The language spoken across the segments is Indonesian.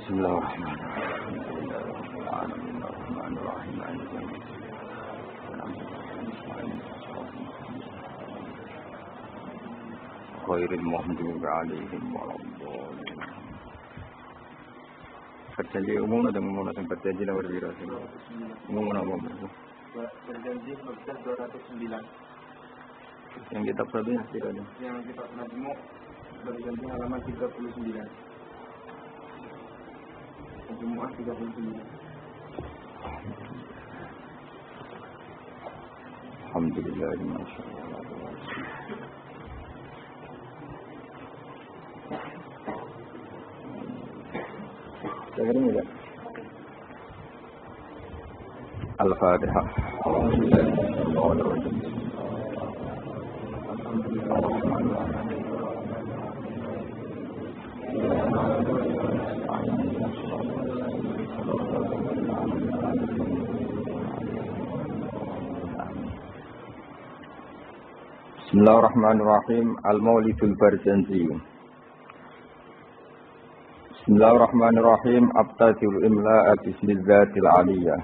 Bismillahirrahmanirrahim. Khairil maghdubi alaihim waladdallin. Perjanjian umum ada umum yang perjanjian nomor berapa? Umum apa? Perjanjian nomor 209. Yang kitab satunya tidak ada. Yang kitab Najmu perjanjian halaman 39. Jumu'ah 39. Alhamdulillah, masyaallah. Dengerin enggak? Al-Fatihah. Bismillahirrahmanirrahim. Al-Maulidul Barjanji. Bismillahirrahmanirrahim. Abtadiul imla'a bismillatil aliyah.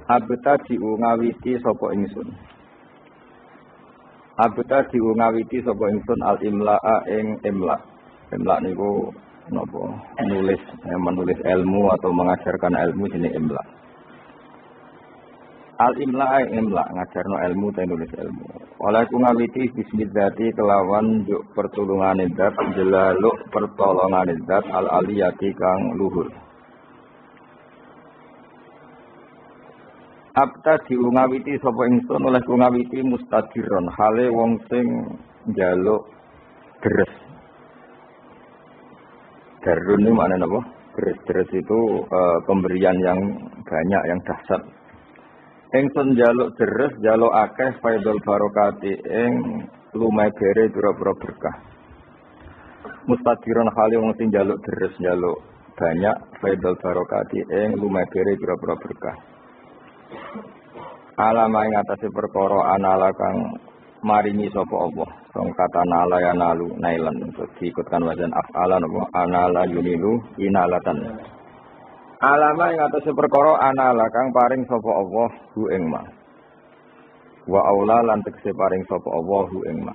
Abtadiu ngawiti sapa ingsun. Abtadiu ngawiti sapa ingsun al imla'a ing imla. Imla niku napa? Nulis, menulis ilmu atau mengajarkan ilmu jenenge imla. Al-imla' imla' ngajarno ilmu dan nulis ilmu. Oleh ku ngawiti bismillati kelawan juk pertolongane zat jelaluk pertolongane zat al-aliyati kang luhur. Abta diungawiti sapa ingsun oleh ku ngawiti mustadiron hale wong sing njaluk deres. Darun ini maknane napa? Deres itu pemberian yang banyak yang dahsyat. Ingsun jaluk deres, jaluk akeh faidul barokati ing lumai bere pira-pira berkah. Mustadiron khali wong sing jaluk deres, jaluk banyak faidul barokati ing lumai bere pira-pira berkah. Alama ing atase perkara anala kang maringi sapa Allah. Wong kata nala ya nalu nailan diikutkan wazan af'ala napa anala yunilu inalatan. Alama yang atas perkara anala kang paring sapa Allah hu ing ma. Wa aula lan tekse paring sapa Allah hu ing ma.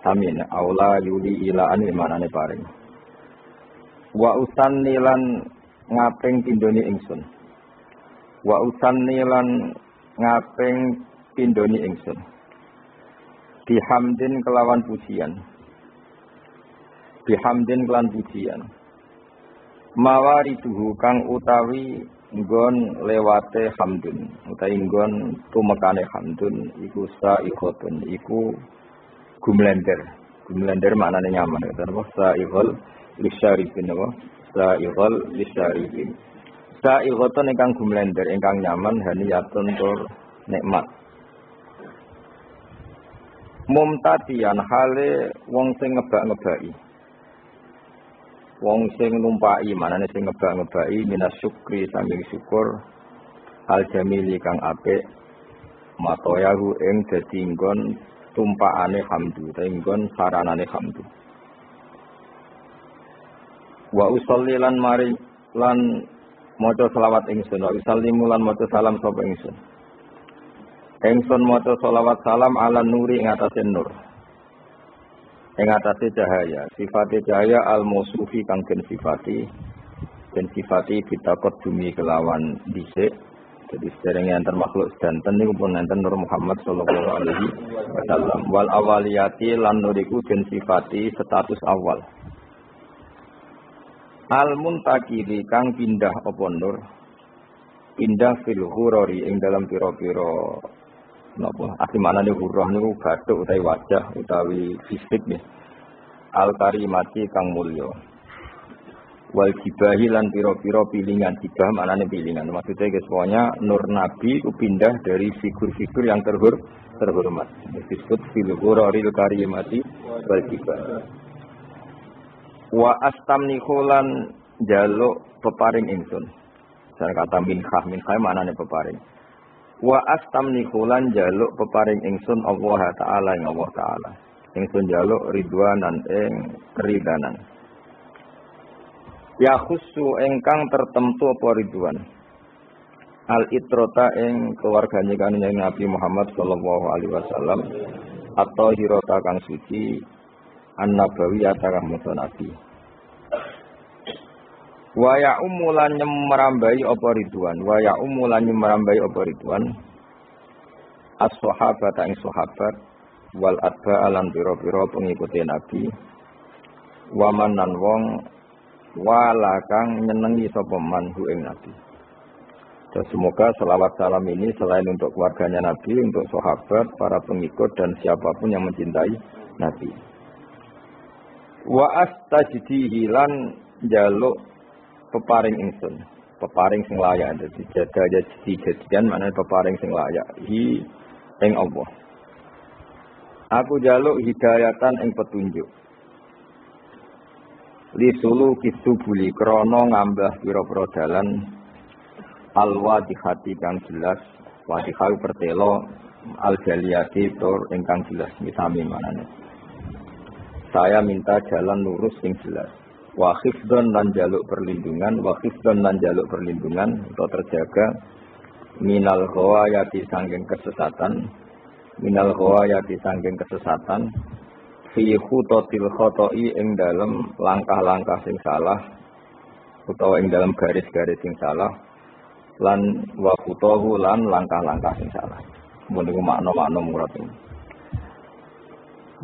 Amin. Aula yuli ila an manane paring. Wa usanni lan ngaping pindhone ingsun. Wa usanni lan ngaping pindhone ingsun. Bihamdin kelawan pujian. Bihamdin kelan pujian. Mawariduhu kang utawi nggon lewate hamdun utawi nggon tumekane hamdun iku sa'iqatun iku gumlender maknane nyaman apa sa'iqal lisyarifin apa sa'iqal lisyarifin sa'iqatun ingkang gumlender ingkang nyaman haniyatun tur nikmat mumtadian hale wong sing ngebak-ngebaki wong sing numpai manane sing ngebak-ngebaki minas syukri saking syukur al jamili kang apik matoyahu ing dadi nggon tumpakane hamdu ta nggon saranane hamdu wa usolli lan mari lan maca selawat ingsun wa usallimu lan maca salam sapa ingsun maca selawat salam ala nuri ing atase nur ing atase cahaya, sifate cahaya al-mausufi kang den sifati bitakot bumi kelawan dhisik. Jadi sederenge enten makhluk sedanten niku pun enten Nur Muhammad sallallahu alaihi wasallam. Wal awaliyati lan nuriku den sifati status awal. Al-muntakili kang pindah apa nur? Pindah fil ghurari ing dalam pira-pira napa asimanane hurrah niku bathuk utawi wajah utawi fisik nggih al karimati kang mulya wal jibahi lan pira-pira pilingan jibah maknane pilingan maksudnya guys pokoknya nur nabi ku pindah dari figur-figur yang terhormat disebut fil ghuraril karimati wal jibah wa astamnihu lan jaluk peparing ingsun cara kata minhah maknane peparing wa astamnihu lan jaluk peparing ingsun Allah Ta'ala ing Allah Ta'ala ingsun njaluk ridwanan ing ridanan. Ya khusu ingkang tertentu apa ridwan. Al itrota ing keluargane kanjeng Nabi Muhammad sallallahu alaihi wasallam atau hirota kang suci an-nabawi atakah musa nabi. Wa ya umulan merambai apa ridwan, wa ya umulan merambai apa ridwan. As-sahabat ing sahabat wal atba alan pira-pira pengikuti nabi. Wa manan wong wala kang nyenengi sapa man hu ing nabi. Dan semoga selawat salam ini selain untuk keluarganya Nabi, untuk sahabat, para pengikut dan siapapun yang mencintai Nabi. Wa astajdihi lan njaluk peparing ingsun, peparing sing layak. Dadi jadian maknane peparing sing layak hi ing Allah. Aku njaluk hidayatan ing petunjuk. Li sulu kisubuli krana ngambah pira-pira dalan al-wadihati kang jelas, wadihau pertelo al-jaliyati tur ingkang jelas misami manane. Saya minta jalan lurus sing jelas. Wa khifdon lan jaluk perlindungan, wa khifdon lan jaluk perlindungan untuk terjaga minal ghawayati sangking kesesatan, minal ghawayati sangking kesesatan fi khutatil khata'i ing dalem langkah-langkah sing salah utawa ing dalem garis-garis sing salah. Lan wa khutahu lan langkah-langkah sing salah. Mun niku makna-makna murad ini.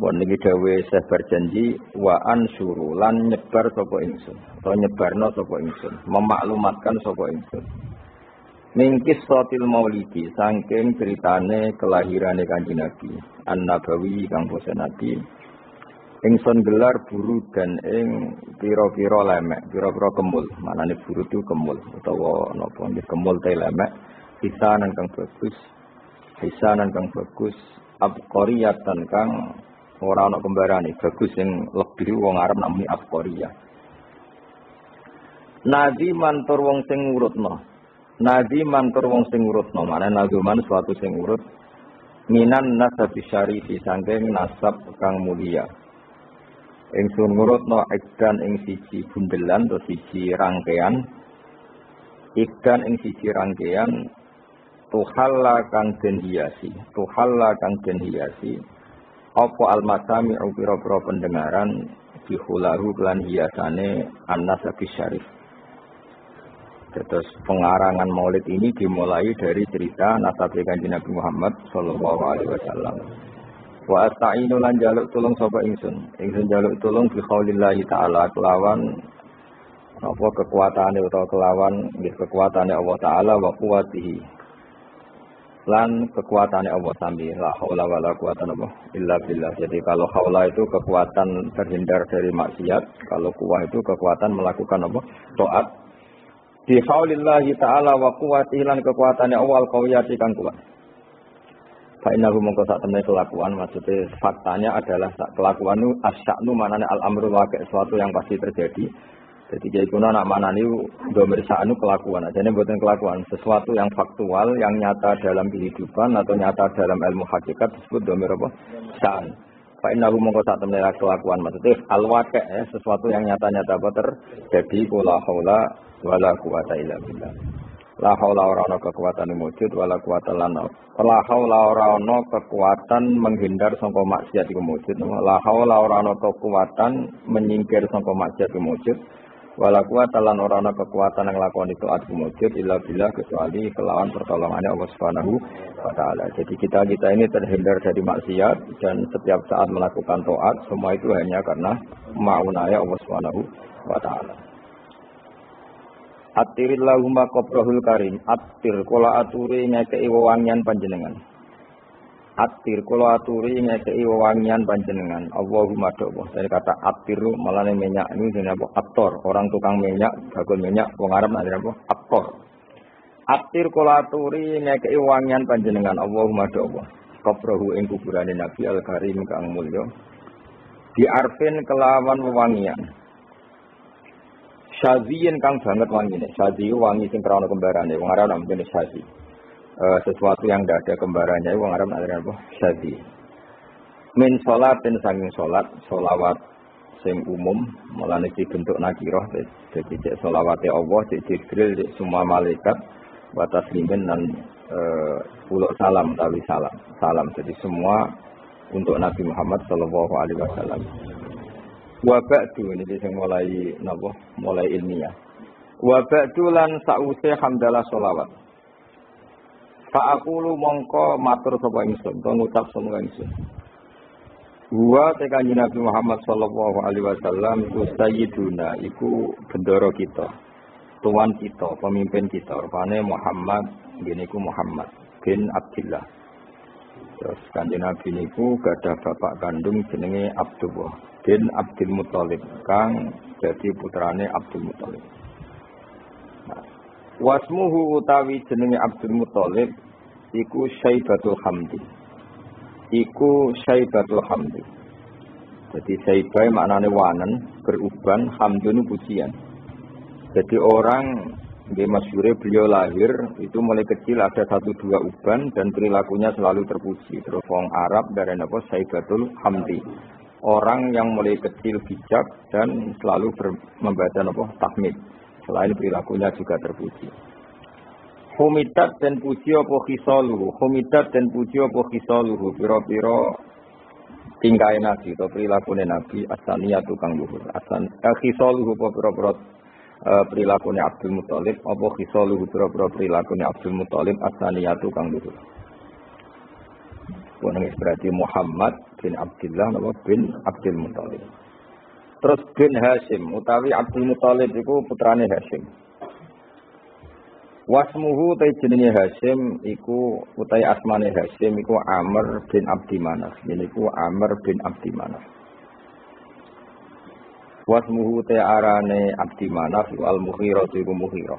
Mun niki dawuh Syekh berjanji wa ansuru lan nyebar sapa ingsun. Atau nyebarno sapa ingsun, memaklumatkan sapa ingsun. Mingkis sotil maulidi saking ceritane kelahirane Kanjeng Nabi, An-Nabawi kang basa Nabi. Ingsun gelar buru dan ing pira-pira lemek, pira-pira kemul. Manane buru itu kemul utawa napa nggih kemul te lemek, hisanan kang bagus. Hisanan kang bagus, abqariyatan kang ora ana kembarane, bagus sing lebih wong Arab namani abqariyah. Nadi mantur wong sing ngurutno. Nadi mantur wong sing ngurutno, manane nazuman suatu sing urut minan nasabi syarifi saking nasab kang mulia. Ingsun ngurutno ikdan ing siji bundelan atau siji rangkaian. Ikdan ing siji rangkaian tuhalla kang den hiasi, tuhalla kang den hiasi. Apa almasami pira-pira pendengaran dihulahu lan hiasane an-nasabi syarif. Terus pengarangan Maulid ini dimulai dari cerita nasab Kanjeng Nabi Muhammad sallallahu alaihi wasallam. Wa asta'inu lan jaluk tulung sapa ingsun. Ingsun jaluk tulung bi qaulillahi ta'ala kelawan apa kekuatane utawa kelawan nggih kekuatane Allah taala wa quwwatihi. Lan kekuatane Allah sami la haula wala quwata illa billah. Jadi kalau haula itu kekuatan terhindar dari maksiat, kalau quwwah itu kekuatan melakukan apa? Taat. Bi qaulillahi ta'ala wa quwwatihi lan kekuatane Allah al-qawiyati kang kuat. Fa'innahu mongko sak temene kelakuan, maksudnya faktanya adalah kelakuan itu asya'nu manane al-amru waqi' sesuatu yang pasti terjadi. Jadi kiai kuna nak manani dhamir sya'nu kelakuan, ajane mboten kelakuan, sesuatu yang faktual yang nyata dalam kehidupan atau nyata dalam ilmu hakikat disebut dhamir apa? Sya'an. Fa'innahu mongko sak temene kelakuan, maksudnya al-waqi' ya, sesuatu yang nyata-nyata apa terjadi la haula wala quwata illa billah. La haula ora ana kekuatan wujud wala quwata lan la haula ora ana kekuatan menghindar sangka maksiat iku wujud. La haula ora ana kekuatan menyingkir sangka maksiat iku wujud. Wala quwata lan ora ana kekuatan yang lakoni taat iku wujud illa billah kecuali kelawan pertolongannya Allah Subhanahu wa taala. Jadi kita ini terhindar dari maksiat dan setiap saat melakukan taat semua itu hanya karena ma'unaya Allah Subhanahu wa taala. Atirillahumma qabrahul karim. Atir kula aturi ngekei wewangian panjenengan. Atir kula aturi ngekei wewangian panjenengan. Allahumma doa. Dari kata atiru malane minyak ini jenenge apa? Aktor. Orang tukang minyak, bagol minyak wong Arab namanya apa? Aktor. Atir kula aturi ngekei wewangian panjenengan. Allahumma doa. Qabrahu ing kuburane Nabi al-Karim kang mulya. Di arfin kelawan wewangian. Syaziin kang banget wangine. Syazi wangi sing krana kembarane. Wong Arab namanya syazi. Sesuatu yang tidak ada kembarannya wong Arab namanya apa? Syazi. min sholatin sanging sholat sholawat sing umum mulane dibentuk nakirah dadi cek sholawate Allah cek Jibril cek semua malaikat wa taslimin lan uluk salam tawi salam jadi semua untuk Nabi Muhammad sallallahu alaihi wasallam. Wa ba'du ini sing mulai ilmiah. Wa ba'du lan sause hamdalah sholawat. Fa aqulu mongko matur sapa ingsun, to ngucap sapa ingsun. Wa tekan Nabi Muhammad sallallahu alaihi wasallam iku sayyiduna iku bendoro kita, tuan kita, pemimpin kita. Rupane Muhammad ngene iku Muhammad bin Abdullah. Terus kanjeng Nabi niku gadah bapak kandung jenenge Abdullah bin Abdul Muthalib kang dadi putrane Abdul Muthalib. Wasmuhu utawi jenenge Abdul Muthalib iku Syaibatul Hamdi. Iku Syaibatul Hamdi. Jadi Syaibah maknane wanen, beruban, hamdun pujian. Jadi orang di masyhur beliau lahir itu mulai kecil ada 1-2 uban dan perilakunya selalu terpuji. Terus wong Arab dari apa Syaibatul Hamdi. Orang yang mulai kecil bijak dan selalu membaca apa tahmid. Selain perilakunya juga terpuji. Humidat dan puji apa khisaluhu. Humidat dan puji apa khisaluhu. Piro-piro tingkai Nabi atau perilakunya Nabi. Asaniyatu kang luhur. Khisaluhu apa piro-piro perilakunya Abdul Muthalib. Apa khisaluhu piro-piro perilakunya Abdul Muthalib. Asaniyatu kang luhur. Ini berarti Muhammad bin Abdullah bin Abdul Muthalib. Terus bin Hashim. Utawi Abdul Muthalib itu putrane Hashim. Wasmuhu utai jenenge Hashim iku utai asmane Hashim iku Amr bin Abdi Manaf. Yaiku Amr bin Abdi Manaf. Wasmuhu utai arane Abdi Manaf al-Mughirah iku Mughirah.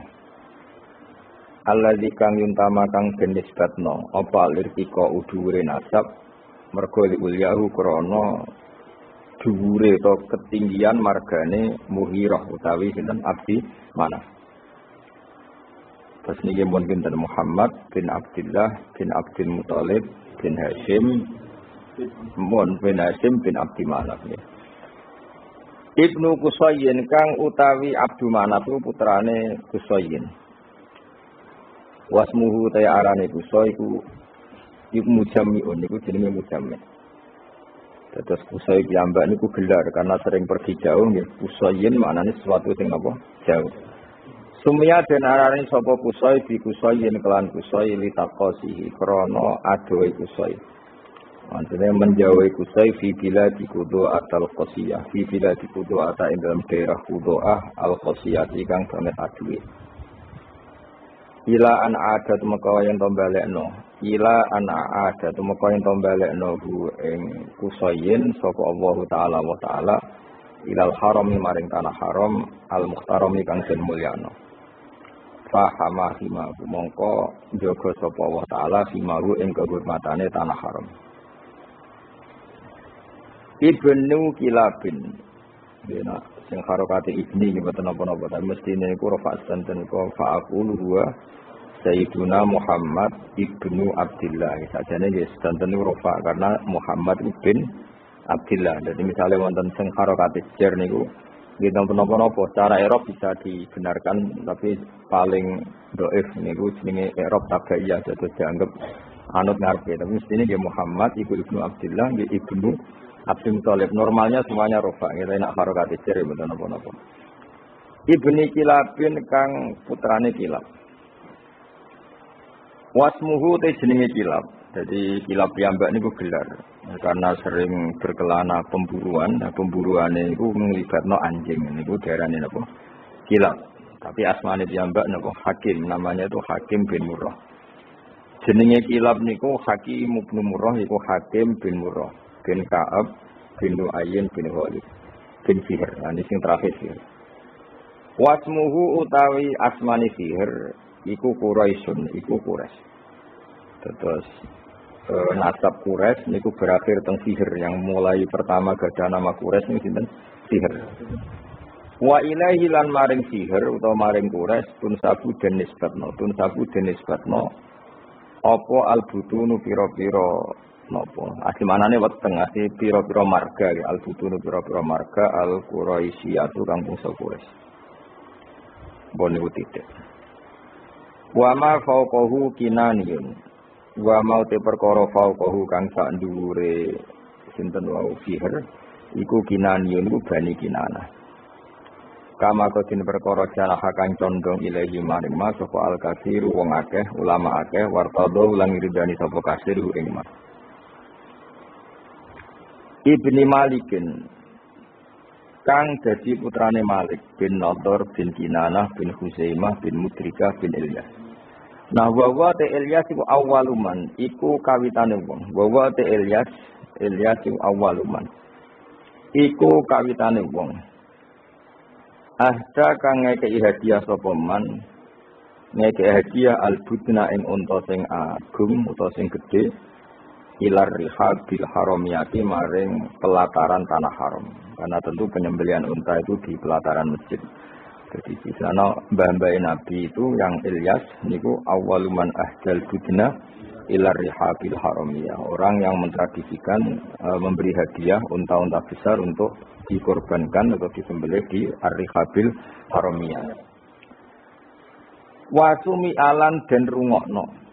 Alladzi kang yuntama kang den nisbatno apa lirtika udhure nasab mergo ulyahu krana dhuwure to ketinggian margane Mughirah utawi sinten Abdi Manaf. Terus niki pun pinten Muhammad bin Abdullah bin Abdul Muthalib bin Hashim bin Hashim bin Abdi Manaf. Ibnu Qusayyin kang utawi Abdu Manaf putrane Qusayyin. Wasmuhu ta arane Qusay iku Mujammi'un niku jenenge Mujammi'. Terus Qusay piyambak niku gelar karena sering pergi jauh nggih. Qusayyin maknane sesuatu sing apa? Jauh. Sumya den arani sapa Qusay bi Qusayyin kelan Qusay litaqasihi krana adohe Qusay. Maksudnya menjauhi Qusay fi biladi Qudu'ah al-Qasiyah. Fi biladi Qudu'ah ing dalam daerah Qudu'ah al-Qasiyah kang banget aduhe. Ila an adat maka yen to balekno. Ila an adat maka yen to balekno hu ing Qusayyin sapa Allah taala wa taala ilal harami maring tanah haram al-muhtarami kang den mulyana. Fahama himahu mongko njaga sapa Allah taala himahu ing kehormatane tanah haram. Ibnu Kilabin dina sing harokate ibni mboten napa-napa tapi mestine iku rafa santen ko fa'aqulu huwa Sayyiduna Muhammad ibnu Abdullah. Sajane nggih santen niku rafa karena Muhammad bin Abdullah. Jadi misalnya wonten sing harokate jar niku nggih napa-napa cara i'rab bisa dibenarkan tapi paling dhaif niku jenenge i'rab tabaiyah terus dianggap anut ngarepe. Tapi mestine nggih Muhammad ibnu Abdullah nggih ibnu Abdul Muthalib. Normalnya semuanya rofa. Kita nak harokat ijri betul napa-napa. Ibni Kilabin kang putrane Kilab. Wasmuhu te jenenge Kilab. Jadi Kilab piyambak niku gelar karena sering berkelana pemburuan. Nah, pemburuane niku nglibatno anjing. Niku diarani napa? Kilab. Tapi asmane piyambak napa? Hakim. Namanya itu Hakim bin Murrah. Jenenge Kilab niku Hakim bin Murrah iku Hakim bin Murrah. Bin Ka'ab, bin Nu'ayyin, bin Khalid, bin Fihr. Nah, ini yang terakhir Fihr. Wasmuhu utawi asmani Fihr, iku Quraisyun, iku Quraisy. Terus nasab Quraisy, niku berakhir teng Fihr. Yang mulai pertama gadah nama Quraisy, ini sinten Fihr. Wa ilaihi lan maring Fihr, utawa maring Quraisy, tunsabu den nisbatno. Tunsabu den nisbatno, apa albutunu piro-piro napa asimanane weteng ati pira-pira marga al-butun pira-pira marga al-quraisiyatu kampung Quraisy bon niku titik wa ma fauqahu kinaniyun wa mau te perkara fauqahu kang sak dhuwure sinten wau fiher iku kinaniyun iku bani kinana kama kotin perkara jalah kang condong ilahi maring mas sapa al-katsir wong akeh ulama akeh wartado ulang ridani sapa kasir ing mas Ibni Malikin kang dadi putrane Malik bin Nadhr bin Kinanah bin Huzaimah bin Mudrikah bin Ilyas. Nah wa te Ilyas iku awaluman iku kawitane wong. Wa te Ilyas iku awaluman. Iku kawitane wong. Ahda kang ngekeki hadiah sapa man. Ngekeki hadiah al-budna ing unta sing agung utawa sing gedhe. Ilar rihab bil haramiyati maring pelataran tanah haram. Karena tentu penyembelihan unta itu di pelataran masjid. Jadi di sana mbah-mbah Nabi itu yang Ilyas niku awaluman ahdal budna ilar rihab bil haramiyah. Orang yang mentradisikan memberi hadiah unta-unta besar untuk dikorbankan atau disembelih di ar-rihabil haramiyah. Wasumi alan den rungokno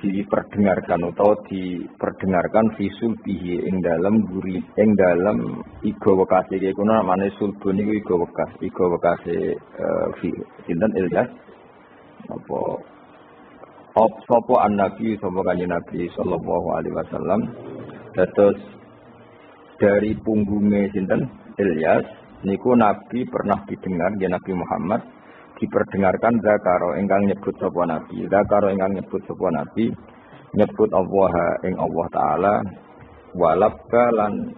diperdengarkan atau diperdengarkan visul bihi ing dalam guri ing dalam iga wekase iki kuna namane sulbun iku iga wekase sinten Ilyas apa sapa an-nabi sapa kanjeng Nabi sallallahu alaihi wasallam dados dari punggungnya sinten Ilyas niku Nabi pernah didengar ya Nabi Muhammad diperdengarkan zakaro ingkang nyebut sapa nabi zakaro ingkang nyebut sapa nabi nyebut Allah ing Allah taala walabka lan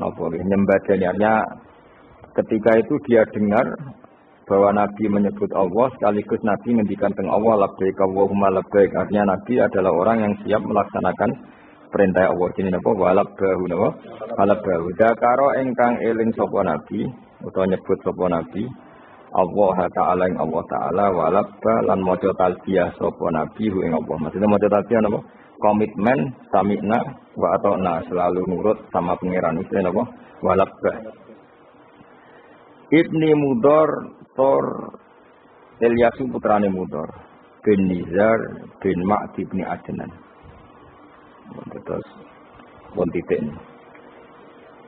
napa nyembadaniannya ketika itu dia dengar bahwa nabi menyebut Allah sekaligus nabi ngendikan teng Allah labbaik Allahumma labbaik artinya nabi adalah orang yang siap melaksanakan perintah Allah jenenge napa walabbahu napa walabbahu zakaro ingkang eling sapa nabi utawa nyebut sapa nabi Allah Ta'ala yang Allah Ta'ala walabba lan maca talbiyah sapa nabi ing Allah. Maksudnya maca talbiyah napa? Komitmen sami'na wa ata'na selalu nurut sama pangeran itu napa? Walabba. Ibni Mudhar Tor Ilyas putrane Mudhar bin Nizar bin Ma'd bin Adnan. Terus pun titik.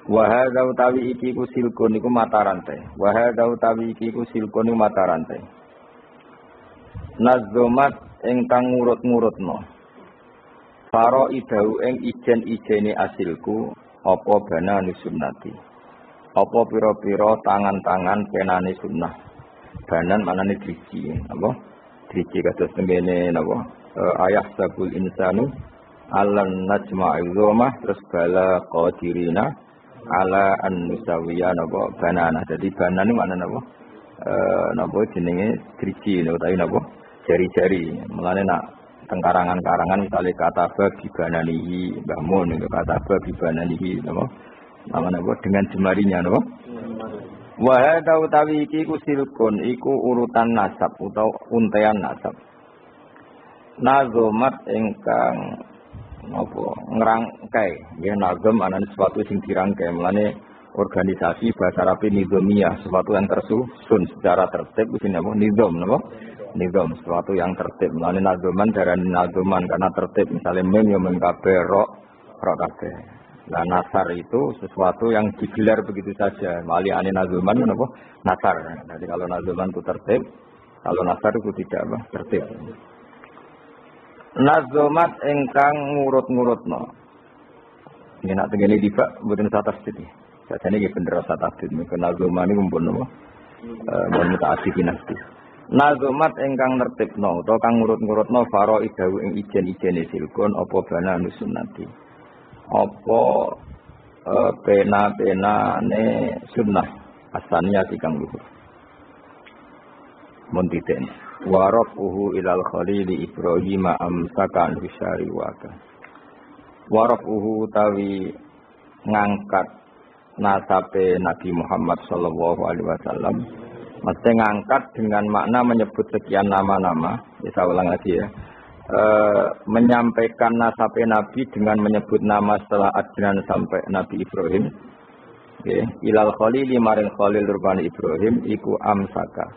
Wa hadza utawi iki ku silkun iku mata rantai. Wa hadza utawi iki ku silkun iku mata rantai. Nazomat ingkang ngurut-ngurutno. Faro idau ing ijen-ijene asilku apa bana sunnati. Apa pira-pira tangan-tangan penane sunnah. Banan manane driji, apa? Driji kados tengene napa? Ayah sabul insanu alan najma'il zomah terus bala qadirina ala an-nusawiyah napa banana. Jadi banana niku maknane napa? Napa jenenge driji utawi napa? Jari-jari. Mulane nak teng karangan-karangan misale kata bagi bananihi Mbah Mun niku kata bagi bananihi napa? Namanya napa dengan jemarinya napa? Wa hadza utawi iki ku silkun iku urutan nasab utawa untean nasab. Nazomat ingkang apa ngrangkai ya nazam anane sesuatu sing dirangkai melane organisasi bahasa Arab nizamiyah sesuatu yang tersusun secara tertib ini apa nizam sesuatu yang tertib melane nazaman darani nazaman karena tertib misalnya mem yo mem kabeh ro kabeh nah nasar itu sesuatu yang digelar begitu saja mali ane nazaman apa nasar jadi kalau nazaman itu tertib kalau nasar itu tidak apa tertib. Nazomat ingkang ngurut-ngurutno. Ini nak tengene dibak mboten satas iki. Sajane iki bener satas iki. Nazoman niku mumpun napa? Mutaati dinasti. Nazomat ingkang nertibno utawa kang ngurut-ngurutno faro idawu ing ijen-ijene silkun apa bana sunnati. Apa pena-penane sunnah asaniya kang luhur. Mun titen. Warafuhu ilal khalili Ibrahim amsakan bisyari waka. Warafuhu tawi ngangkat nasabe Nabi Muhammad sallallahu alaihi wasallam. Mesti ngangkat dengan makna menyebut sekian nama-nama. Bisa ulang lagi ya. menyampaikan nasab Nabi dengan menyebut nama setelah Adnan sampai Nabi Ibrahim. Okay. Ilal Khalili maring Khalil rupane Ibrahim iku amsaka.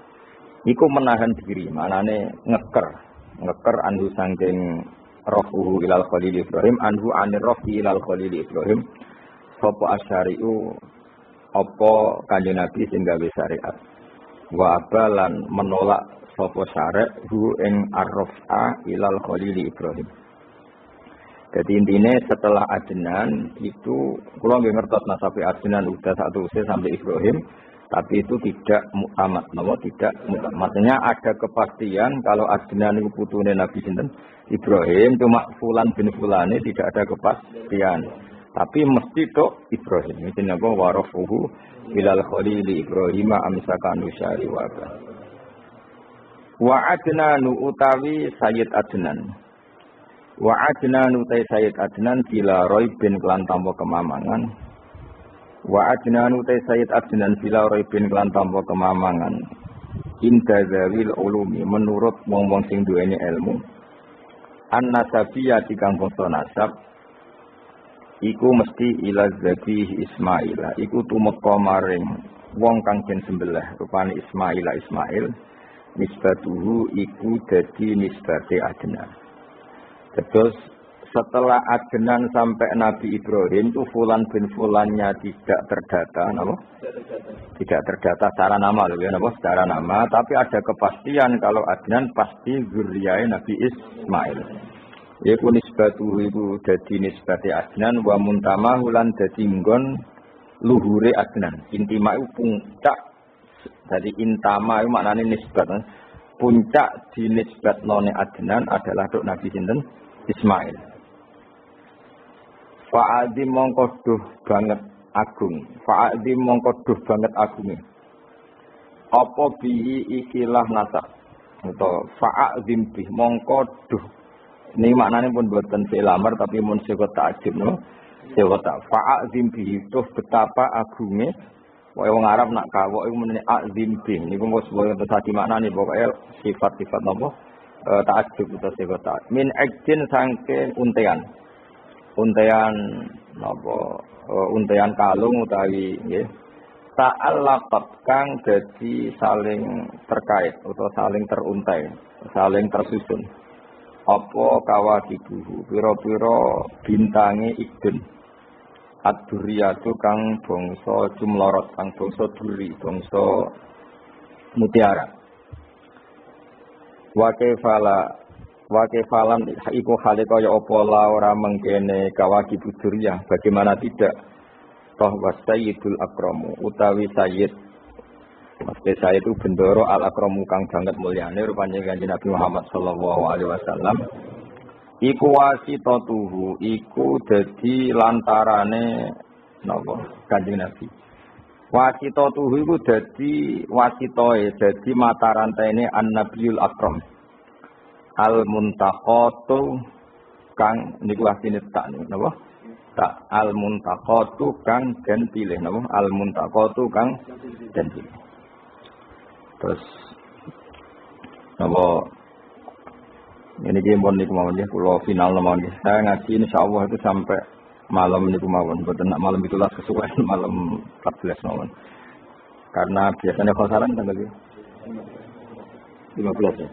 Iku menahan diri, manane ngeker anhu sangking rohuhu ilal Khalili Ibrahim anhu anir rohi ilal Khalili Ibrahim. Sapa asyari'u apa kanjeng Nabi sing gawe syariat. Wa abalan menolak sapa syariat hu ing arrafa ilal Khalili Ibrahim. Jadi intinya setelah Adnan itu kula nggih ngertos nasabe Adnan udah satu usia sampai Ibrahim, tapi itu tidak muktamad, tidak muktamad. Maksudnya ada kepastian kalau Adnan itu putune Nabi sinten Ibrahim, cuma fulan bin fulane tidak ada kepastian. Tapi mesti tok Ibrahim. Ini napa warafuhu ilal Khalili Ibrahim amsakanu syari wa Adnanu utawi Sayyid Adnan. Wa Adnan utai Sayyid Adnan bila roibin kelan tanpa kemamangan. Wa Adnan utai Sayyid Adnan bila roibin kelan tanpa kemamangan. Inda zawil ulumi menurut wong-wong sing duweni ilmu. An-nasabiyah dikang bangsa nasab iku mesti ila zabih Ismail. Iku tumeka maring wong kang den sembelih rupane Ismail. Nisbatuhu iku dadi nisbate Adnan. Terus setelah Adnan sampai Nabi Ibrahim itu Fulan bin Fulannya tidak terdata, napa? Tidak terdata secara nama, loh ya, napa? Secara nama, tapi ada kepastian kalau Adnan pasti zuriyah Nabi Ismail. Iku nisbatuhu iku dadi nisbate Adnan wa muntamahu lan dadi nggon luhure Adnan. Intima iku puncak. Jadi intama iku maknane nisbat. Puncak di nisbatnone Adnan adalah dok Nabi sinten Ismail. Fa'adzim mongko duh banget agung. Fa'adzim mongko duh banget agunge. Apa bihi ikilah nasab. Atau fa'adzim bih mongko duh. Ini maknanya pun buatan fi'lamar tapi mun sego ta'jib no. Sego ta fa'adzim bihi duh betapa agunge. Wae wong Arab nak kawok iku menene azim bih. Niku mung sebuah tadi maknane pokoke sifat-sifat napa? Ta'ajub atau sifat min ajin sangke untean napa untean kalung utawi nggih ta'allaqat kang dadi saling terkait atau saling teruntai saling tersusun apa kawakibuhu pira-pira bintange idun ad-duriyatu kang bangsa jumlorot kang bangsa duri bangsa mutiara. Wa kefalan iku hale kaya apa la ora mengkene kawaki buduriyah bagaimana tidak toh wasayyidul akramu utawi sayyid mesti sayyid itu bendoro al akramu kang banget mulyane rupane Kanjeng Nabi Muhammad sallallahu alaihi wasallam iku wasitatuhu iku dadi lantarane napa Kanjeng Nabi wasitatuhu iku dadi wasitoe dadi mata rantaine an-nabiyul akram al-muntaqatu kang niku asine tak napa tak al-muntaqatu kang den pilih napa al-muntaqatu kang den pilih terus napa ini game niku mawon nggih kula final mawon nggih saya ngaji insyaallah itu sampai malam niku mawon, mboten nak malam 17 kesuwen malam 14 mawon. Karena biasanya khosaran tanggal 15 ya.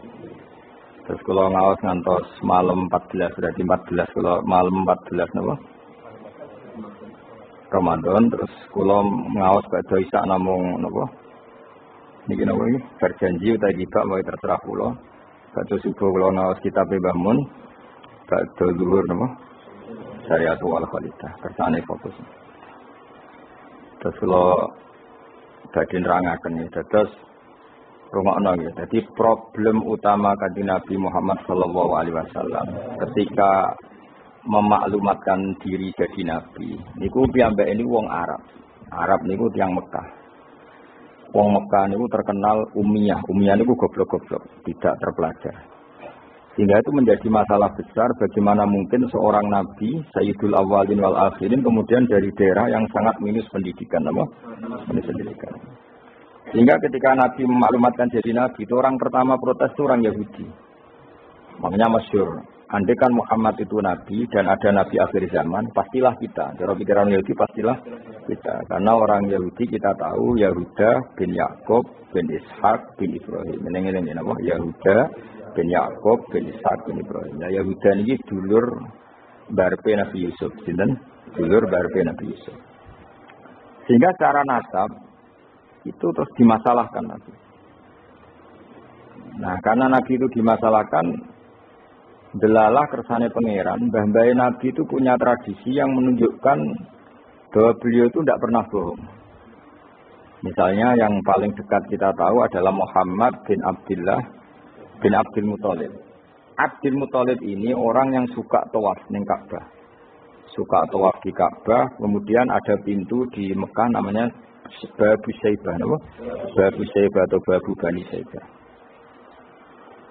Terus kalau ngawas ngantos malam 14 berarti 14 kalau malam 14 napa? Ramadan terus kula ngawas badhe isak namung napa? Niki napa iki? Berjanji utawi gibak wae terserah kula. Badhe subuh kula ngawas kitab Mbah Mun. Badhe zuhur napa? Syariatul wal khalidah kersane fokus. Terus kalau badhe nerangaken terus rungokno nggih. Dadi problem utama Kanjeng Nabi Muhammad sallallahu alaihi wasallam ketika memaklumatkan diri jadi nabi niku piyambake niku wong Arab. Arab niku tiyang Mekah. Wong Mekah niku terkenal ummiyah. Ummiyah niku goblok-goblok, tidak terpelajar. Sehingga itu menjadi masalah besar bagaimana mungkin seorang nabi Sayyidul Awwalin wal Akhirin kemudian dari daerah yang sangat minus pendidikan apa? Minus pendidikan. Sehingga ketika Nabi memaklumatkan jadi nabi itu orang pertama protes itu orang Yahudi. Makanya masyhur, andai kan Muhammad itu nabi dan ada nabi akhir zaman, pastilah kita. Cara pikiran Yahudi pastilah kita. Karena orang Yahudi kita tahu Yahuda bin Yakub bin Ishak bin Ibrahim. Ini apa? Yahuda bin Yakub bin Ishak bin Ibrahim. Nah, Yahuda ini dulur barpe Nabi Yusuf, sinten? Dulur barpe Nabi Yusuf. Sehingga secara nasab itu terus dimasalahkan Nabi. Nah, karena Nabi itu dimasalahkan, delalah kersane pangeran, mbah-mbah Nabi itu punya tradisi yang menunjukkan bahwa beliau itu tidak pernah bohong. Misalnya yang paling dekat kita tahu adalah Muhammad bin Abdullah bin Abdul Muthalib. Abdul Muthalib ini orang yang suka tawaf ning Ka'bah. Suka tawaf di Ka'bah, kemudian ada pintu di Mekah namanya Babu Saibah, apa? Babu Saibah atau Babu Bani Saibah.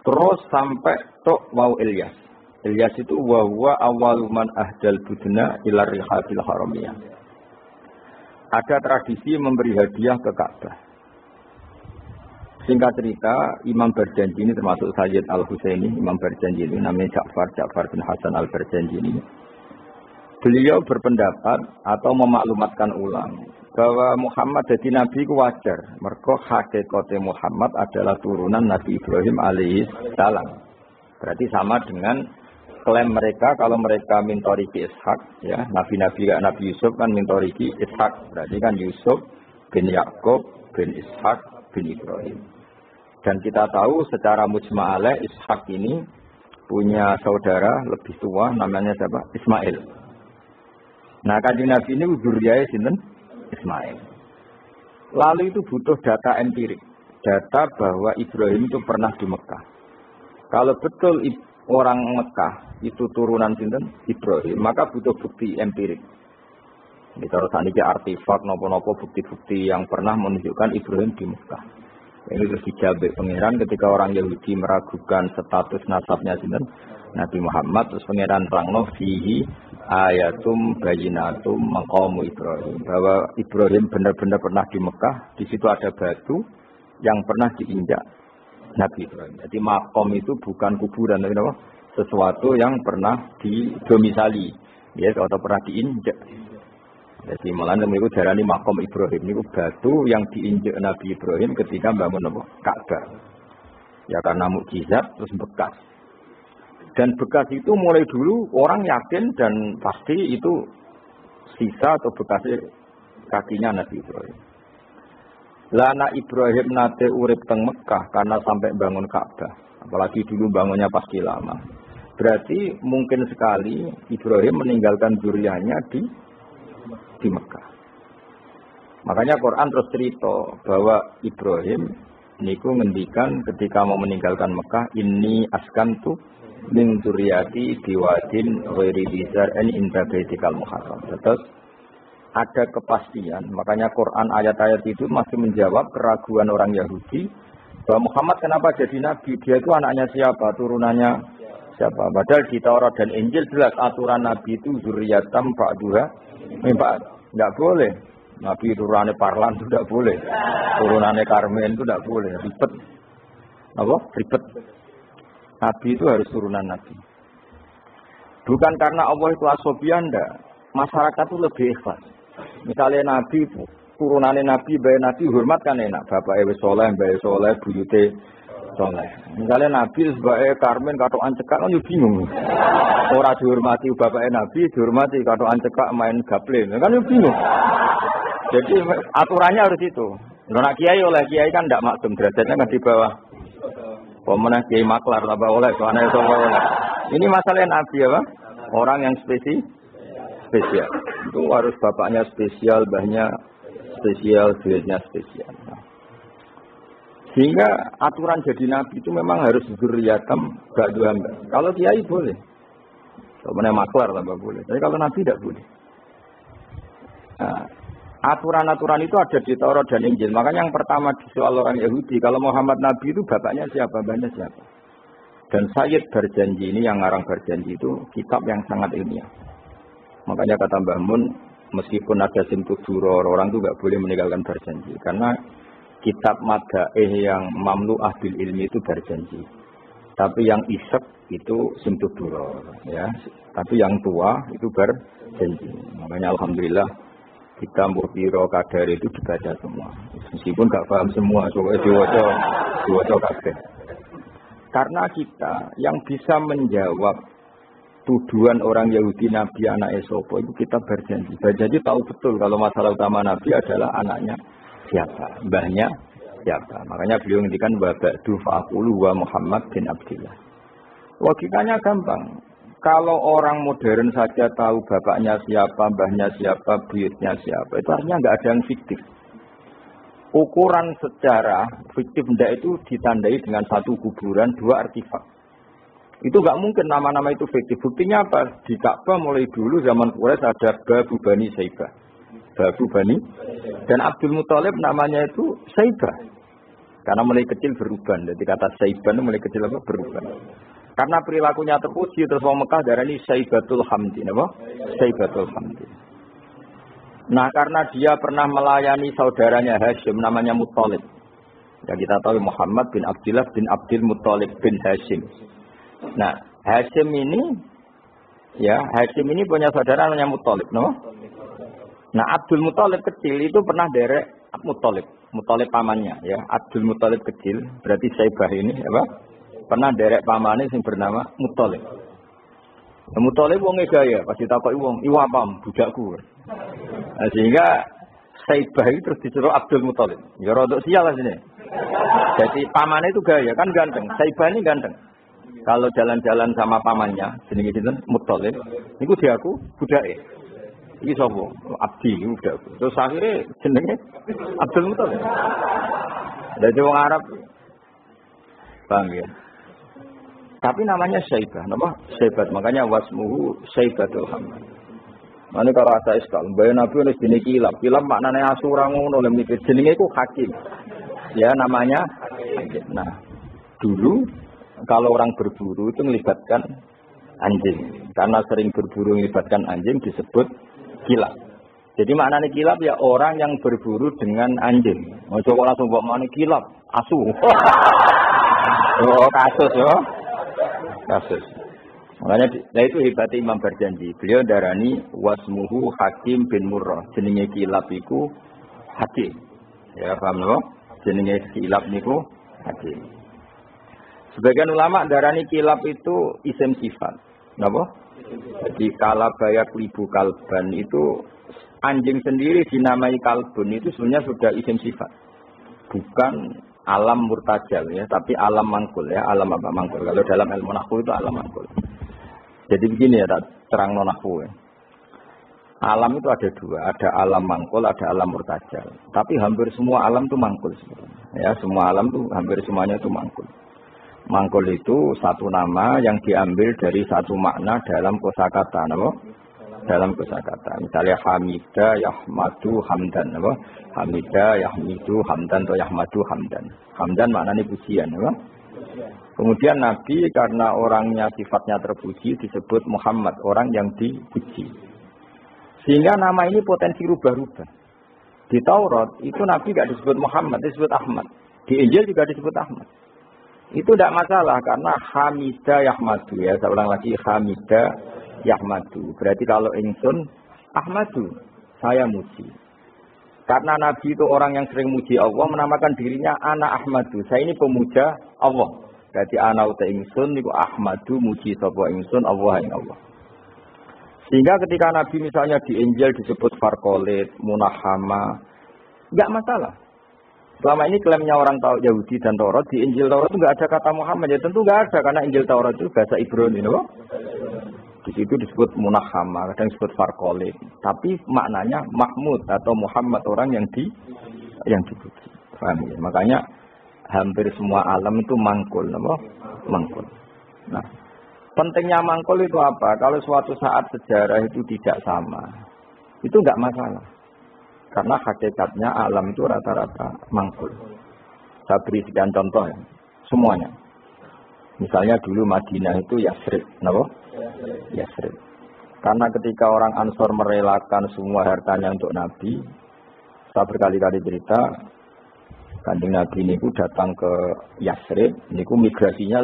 Terus sampai tok wau Ilyas. Ilyas itu wa awaluman ahdal budna ila rihatil haramiyah. Ada tradisi memberi hadiah ke Ka'bah. Singkat cerita, Imam Berjanji ini termasuk Sayyid Al-Husaini, Imam Berjanji ini namanya Ja'far bin Hasan Al-Berjanji ini. Beliau berpendapat atau memaklumatkan ulang bahwa Muhammad jadi nabi ku wajar. Mergo hakikate Muhammad adalah turunan Nabi Ibrahim alaihissalam. Berarti sama dengan klaim mereka kalau mereka mintoriki Ishak, ya, nabi-nabi kayak Nabi Yusuf kan mintoriki Ishak. Berarti kan Yusuf bin Yakub bin Ishak bin Ibrahim. Dan kita tahu secara mujma'alah Ishak ini punya saudara lebih tua namanya siapa? Ismail. Nah, kanjeng Nabi ini dzurriyyah sinten? Ismail. Lalu itu butuh data empirik. Data bahwa Ibrahim itu pernah di Mekah. Kalau betul orang Mekah itu turunan sinten? Ibrahim, maka butuh bukti empirik. Ini terus saniki artefak nopo-nopo bukti-bukti yang pernah menunjukkan Ibrahim di Mekah. Ini terus dijawab pangeran ketika orang Yahudi meragukan status nasabnya sinten? Nabi Muhammad, terus pangeran terangno fihi ayatum bayinatum maqamu Ibrahim, bahwa Ibrahim benar-benar pernah di Mekah. Di situ ada batu yang pernah diinjak Nabi Ibrahim. Jadi makom itu bukan kuburan, tapi apa? Sesuatu yang pernah didomisali, ya, atau pernah diinjak. Jadi malah itu darani makom Ibrahim, itu batu yang diinjak Nabi Ibrahim ketika bangun apa? Ka'bah. Ya karena mukjizat terus bekas. Dan bekas itu mulai dulu orang yakin dan pasti itu sisa atau bekas kakinya Nabi Ibrahim. Lana Ibrahim nate urip teng Mekah karena sampai bangun Ka'bah. Apalagi dulu bangunnya pasti lama. Berarti mungkin sekali Ibrahim meninggalkan zuriyahnya di Mekah. Makanya Quran terus cerita bahwa Ibrahim niku ngendikan ketika mau meninggalkan Mekah, ini askantu min dzurriyyati biwadin ghairi dzar'in inda baitikal muharram. Terus ada kepastian, makanya Quran ayat-ayat itu masih menjawab keraguan orang Yahudi bahwa Muhammad kenapa jadi nabi, dia itu anaknya siapa, turunannya siapa. Padahal di Taurat dan Injil jelas aturan nabi itu dzurriyyatam ba'duha min ba'd. Enggak boleh nabi turunannya Parlan itu tidak boleh, turunannya Karmen itu tidak boleh, ribet. Apa? Ribet. Nabi itu harus turunan Nabi. Bukan karena Allah itu asobian, enggak. Masyarakat itu lebih ikhlas. Misalnya Nabi, turunannya Nabi, bayi Nabi hormat kan enak. Bapak Ewe Soleh, bayi Soleh, buyute Soleh. Misalnya Nabi sebagai Karmen, katokan cekak, kan juga bingung. Orang dihormati Bapak Nabi, dihormati katokan cekak main gaple. Kan juga bingung. Jadi aturannya harus itu. Karena kiai oleh kiai kan tidak maksum, derajatnya kan di bawah. Pemenang kiai maklar apa oleh soalnya oleh. Ini masalah Nabi apa? Orang yang spesial. Itu harus bapaknya spesial, mbahnya spesial, duitnya spesial. Sehingga aturan jadi Nabi itu memang harus dzurriyyatam ba'du hamba. Kalau kiai boleh. Pemenang maklar tambah boleh. Tapi kalau Nabi tidak boleh. Nah, aturan-aturan itu ada di Taurat dan Injil. Makanya yang pertama di soal orang Yahudi, kalau Muhammad Nabi itu bapaknya siapa, mbahnya siapa. Dan Sayyid Berjanji ini, yang ngarang Berjanji itu kitab yang sangat ilmiah. Makanya kata Mbah Mun, meskipun ada simtud duror, orang itu nggak boleh meninggalkan Berjanji. Karena kitab madaih yang mamlu'ah bil ilmi itu Berjanji. Tapi yang isek itu sentuh duro, ya. Tapi yang tua itu berjanji. Makanya alhamdulillah kita mbok kadar itu dibaca semua. Meskipun gak paham semua, coba diwaca kabeh. Karena kita yang bisa menjawab tuduhan orang Yahudi Nabi anak Esopo itu kita berjanji. Berjanji tahu betul kalau masalah utama Nabi adalah anaknya siapa, mbahnya siapa. Makanya beliau ngendikan wa ba'du fa'qulu wa Muhammad bin Abdillah. Logikanya gampang. Kalau orang modern saja tahu bapaknya siapa, mbahnya siapa, buyutnya siapa, itu artinya nggak ada yang fiktif. Ukuran secara fiktif ndak itu ditandai dengan satu kuburan, dua artefak. Itu nggak mungkin nama-nama itu fiktif. Buktinya apa? Di Ka'bah mulai dulu zaman Quraisy ada Babu Bani Saibah. Babu Bani dan Abdul Muthalib namanya itu Saibah. Karena mulai kecil berubah. Jadi kata Saibah itu mulai kecil apa? Berubah. Karena perilakunya terpuji terus orang Mekah darani Saibatul Hamdi, apa? Saibatul Hamdi. Nah, karena dia pernah melayani saudaranya Hashim namanya Muthalib. Ya kita tahu Muhammad bin Abdillah bin Abdul Muthalib bin Hashim. Nah, Hashim ini punya saudara namanya Muthalib, no? Nah, Abdul Muthalib kecil itu pernah derek Muthalib pamannya, ya. Abdul Muthalib kecil, berarti Saibah ini, apa? Pernah derek pamannya yang bernama Muthalib. Nah, Muthalib wonge gaya, pasti takoki wong, "Iwa pam, budakku." Nah, sehingga Saibah itu terus disuruh Abdul Muthalib. Ya rodok sial lah sini. Jadi pamannya itu gaya, kan ganteng. Saibah ini ganteng. Kalau jalan-jalan sama pamannya, jenenge sinten? Muthalib. Niku diaku budake. Iki sapa? Abdi udah. Terus akhirnya jenenge Abdul Muthalib. Dari wong Arab. Paham ya? Tapi namanya Saibah, nama Saibah. Makanya wasmuhu Saibatul Hamd. Mane karo asa iskal, mbaya Nabi wis dene kilap. Kilap maknane asura ngono lho mikir jenenge iku hakim. Ya namanya hakim. Nah, dulu kalau orang berburu itu melibatkan anjing. Karena sering berburu melibatkan anjing disebut kilap. Jadi maknanya kilap ya orang yang berburu dengan anjing. Ojo kok langsung mbok mani kilap, asu. Oh, kasus yo. Kasus. Makanya nah itu hebatnya Imam berjanji. Beliau darani wasmuhu Hakim bin Murrah. Jenenge kilap iku Hakim. Ya paham lho? Jenenge kilap niku Hakim. Sebagian ulama darani kilap itu isim sifat. Napa? Jadi kalabaya klibu kalban itu anjing sendiri dinamai kalbun itu sebenarnya sudah isim sifat. Bukan alam murtajal ya, tapi alam mangkul ya, alam apa mangkul. Kalau dalam ilmu nahwu itu alam mangkul. Jadi begini ya, terang nahwu ya. Alam itu ada dua, ada alam mangkul, ada alam murtajal. Tapi hampir semua alam itu mangkul sebenarnya. Ya, semua alam itu hampir semuanya itu mangkul. Mangkul itu satu nama yang diambil dari satu makna dalam kosakata, apa? Dalam kosakata. Misalnya Hamida, Yahmadu, Hamdan, apa? Hamida, Yahmidu, Hamdan atau Yahmadu, Hamdan. Hamdan maknanya pujian, apa? Kemudian Nabi karena orangnya sifatnya terpuji disebut Muhammad, orang yang dipuji. Sehingga nama ini potensi rubah-rubah. Di Taurat itu Nabi tidak disebut Muhammad, disebut Ahmad. Di Injil juga disebut Ahmad. Itu tidak masalah karena Hamida Yahmadu ya. Saya ulang lagi Hamida Yahmadu. Berarti kalau ingsun Ahmadu, saya muji. Karena Nabi itu orang yang sering muji Allah, menamakan dirinya Ana Ahmadu. Saya ini pemuja Allah. Berarti ana uta ingsun niku Ahmadu muji sapa ingsun Allah ing Allah. Sehingga ketika Nabi misalnya di Injil disebut Farqolit, Munahama, enggak masalah. Selama ini klaimnya orang tahu Yahudi dan Taurat, di Injil Taurat itu enggak ada kata Muhammad. Ya tentu enggak ada karena Injil Taurat itu bahasa Ibrani, no? Di situ disebut Munahama, kadang disebut Farqolit. Tapi maknanya Mahmud atau Muhammad, orang yang dipuji. Paham ya? Makanya hampir semua alam itu mangkul, no? Mangkul. Nah, pentingnya mangkul itu apa? Kalau suatu saat sejarah itu tidak sama, itu enggak masalah. Karena hakikatnya alam itu rata-rata mangkul. Saya beri sekian contoh ya, semuanya. Misalnya dulu Madinah itu Yasrib, kenapa? Yasrib. Karena ketika orang Ansor merelakan semua hartanya untuk Nabi, saya berkali-kali cerita, Kanjeng Nabi niku datang ke Yasrib, niku migrasinya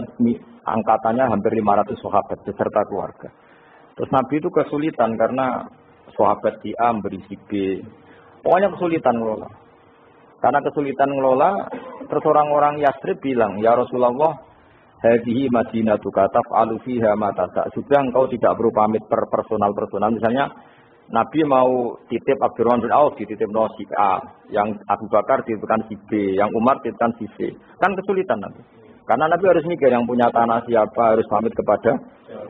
angkatannya hampir 500 sahabat beserta keluarga. Terus Nabi itu kesulitan karena sahabat si A beri si B. Pokoknya kesulitan ngelola. Karena kesulitan ngelola, terus orang-orang Yasrib bilang, "Ya Rasulullah, hadhihi madinatuka taf'alu fiha ma tasa." Sudah engkau tidak perlu pamit per personal. Misalnya Nabi mau titip Abdurrahman bin Auf dititip si A, yang Abu Bakar dititipkan si B, yang Umar dititipkan si C. Kan kesulitan Nabi. Karena Nabi harus mikir yang punya tanah siapa, harus pamit kepada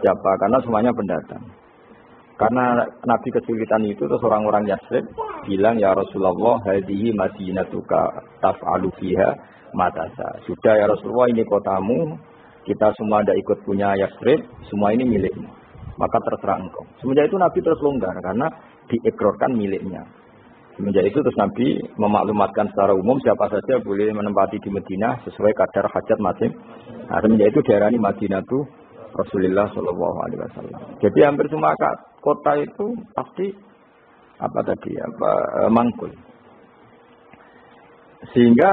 siapa, karena semuanya pendatang. Karena Nabi kesulitan itu, terus orang-orang Yasrib bilang, "Ya Rasulullah, hadhihi madinatuka taf'alu fiha ma tasa." Sudah ya Rasulullah, ini kotamu, kita semua ada ikut punya Yasrib, semua ini milikmu. Maka terserah engkau. Semenjak itu Nabi terus longgar karena diikrarkan miliknya. Semenjak itu terus Nabi memaklumatkan secara umum siapa saja boleh menempati di Madinah sesuai kadar hajat masing. Nah, semenjak itu diarani Madinatu Rasulullah Shallallahu Alaihi Wasallam. Jadi hampir semua kota itu pasti mangkul. Sehingga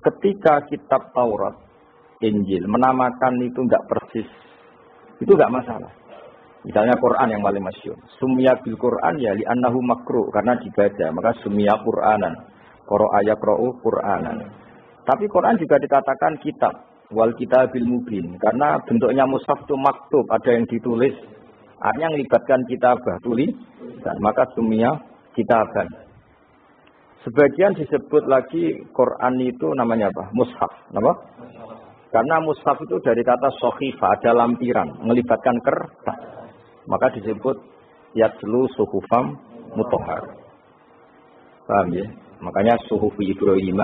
ketika kitab Taurat, Injil menamakan itu enggak persis, itu enggak masalah. Misalnya Quran yang paling masyhur. Sumya bil Quran ya li annahu makruh karena dibaca, maka sumya Quranan. Qara'a yaqra'u Quranan. Tapi Quran juga dikatakan kitab wal kitabil mubin karena bentuknya mushaf itu maktub, ada yang ditulis. Artinya melibatkan kitabah, tulis dan maka sumya kitaban. Sebagian disebut lagi Quran itu namanya apa? Mushaf, apa? Karena mushaf itu dari kata sohifah, ada lampiran, melibatkan kertas. Maka disebut yatslu suhufam mutahhar. Paham ya? Makanya suhufi Ibrahim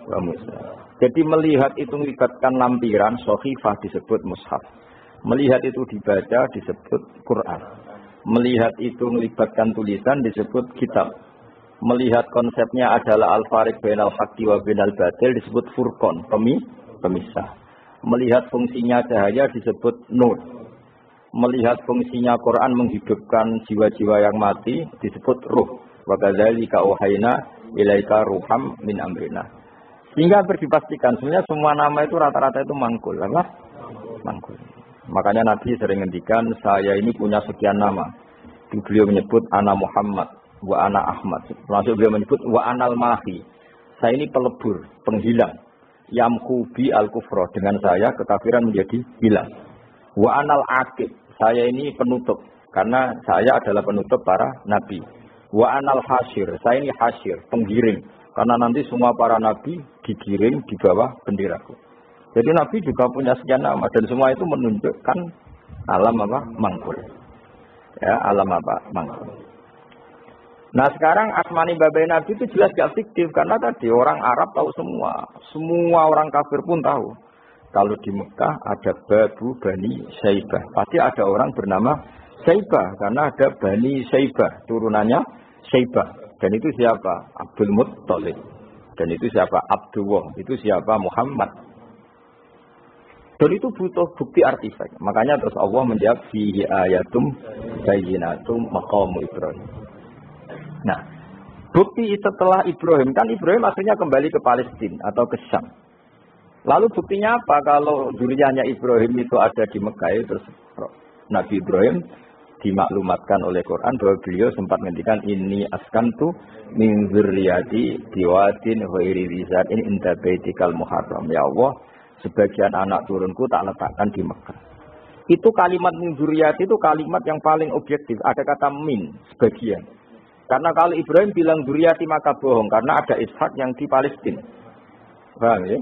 wa Musa. Jadi melihat itu melibatkan lampiran, sohifah disebut mushaf. Melihat itu dibaca disebut Quran. Melihat itu melibatkan tulisan disebut kitab. Melihat konsepnya adalah al-fariq bainal haqqi wa bainal batil disebut furqan, pemisah. Melihat fungsinya cahaya disebut nur. Melihat fungsinya Quran menghidupkan jiwa-jiwa yang mati disebut ruh. Wa kadzalika auhayna ilaika ruham min amrina. Sehingga dipastikan sebenarnya semua nama itu rata-rata itu mangkul, apa? Mangkul. Makanya Nabi sering ngendikan saya ini punya sekian nama. Beliau menyebut ana Muhammad wa ana Ahmad. Langsung beliau menyebut wa anal mahi. Saya ini pelebur, penghilang. Yamku bi al-kufra, dengan saya kekafiran menjadi hilang. Wa anal aqib, saya ini penutup karena saya adalah penutup para nabi. Wa anal hasyir, saya ini hasyir, penggiring karena nanti semua para nabi digiring di bawah benderaku. Jadi nabi juga punya sekian nama dan semua itu menunjukkan alam apa? Mangkul. Ya, alam apa? Mangkul. Nah sekarang asmani babai nabi itu jelas gak fiktif karena tadi orang Arab tahu semua orang kafir pun tahu. Kalau di Mekah ada Babu Bani Saibah, pasti ada orang bernama Saibah karena ada Bani Saibah, turunannya Saibah. Dan itu siapa? Abdul Muttalib. Dan itu siapa? Abdullah. Itu siapa? Muhammad. Dan itu butuh bukti artifak. Makanya terus Allah menjawab fihi ayatum bayyinatum maqamu Ibrahim. Nah, bukti setelah Ibrahim, kan Ibrahim akhirnya kembali ke Palestina atau ke Syam. Lalu buktinya apa kalau duriannya Ibrahim itu ada di Mekah? Terus Nabi Ibrahim dimaklumatkan oleh Quran bahwa beliau sempat menghentikan ini askantu min dzurriyyati biwadin ghairi rizat ini inda baitikal muharram. Ya Allah, sebagian anak turunku tak letakkan di Mekah. Itu kalimat min dzurriyyati itu kalimat yang paling objektif. Ada kata min, sebagian. Karena kalau Ibrahim bilang dzurriyyati maka bohong karena ada Ishak yang di Palestina. Paham ya?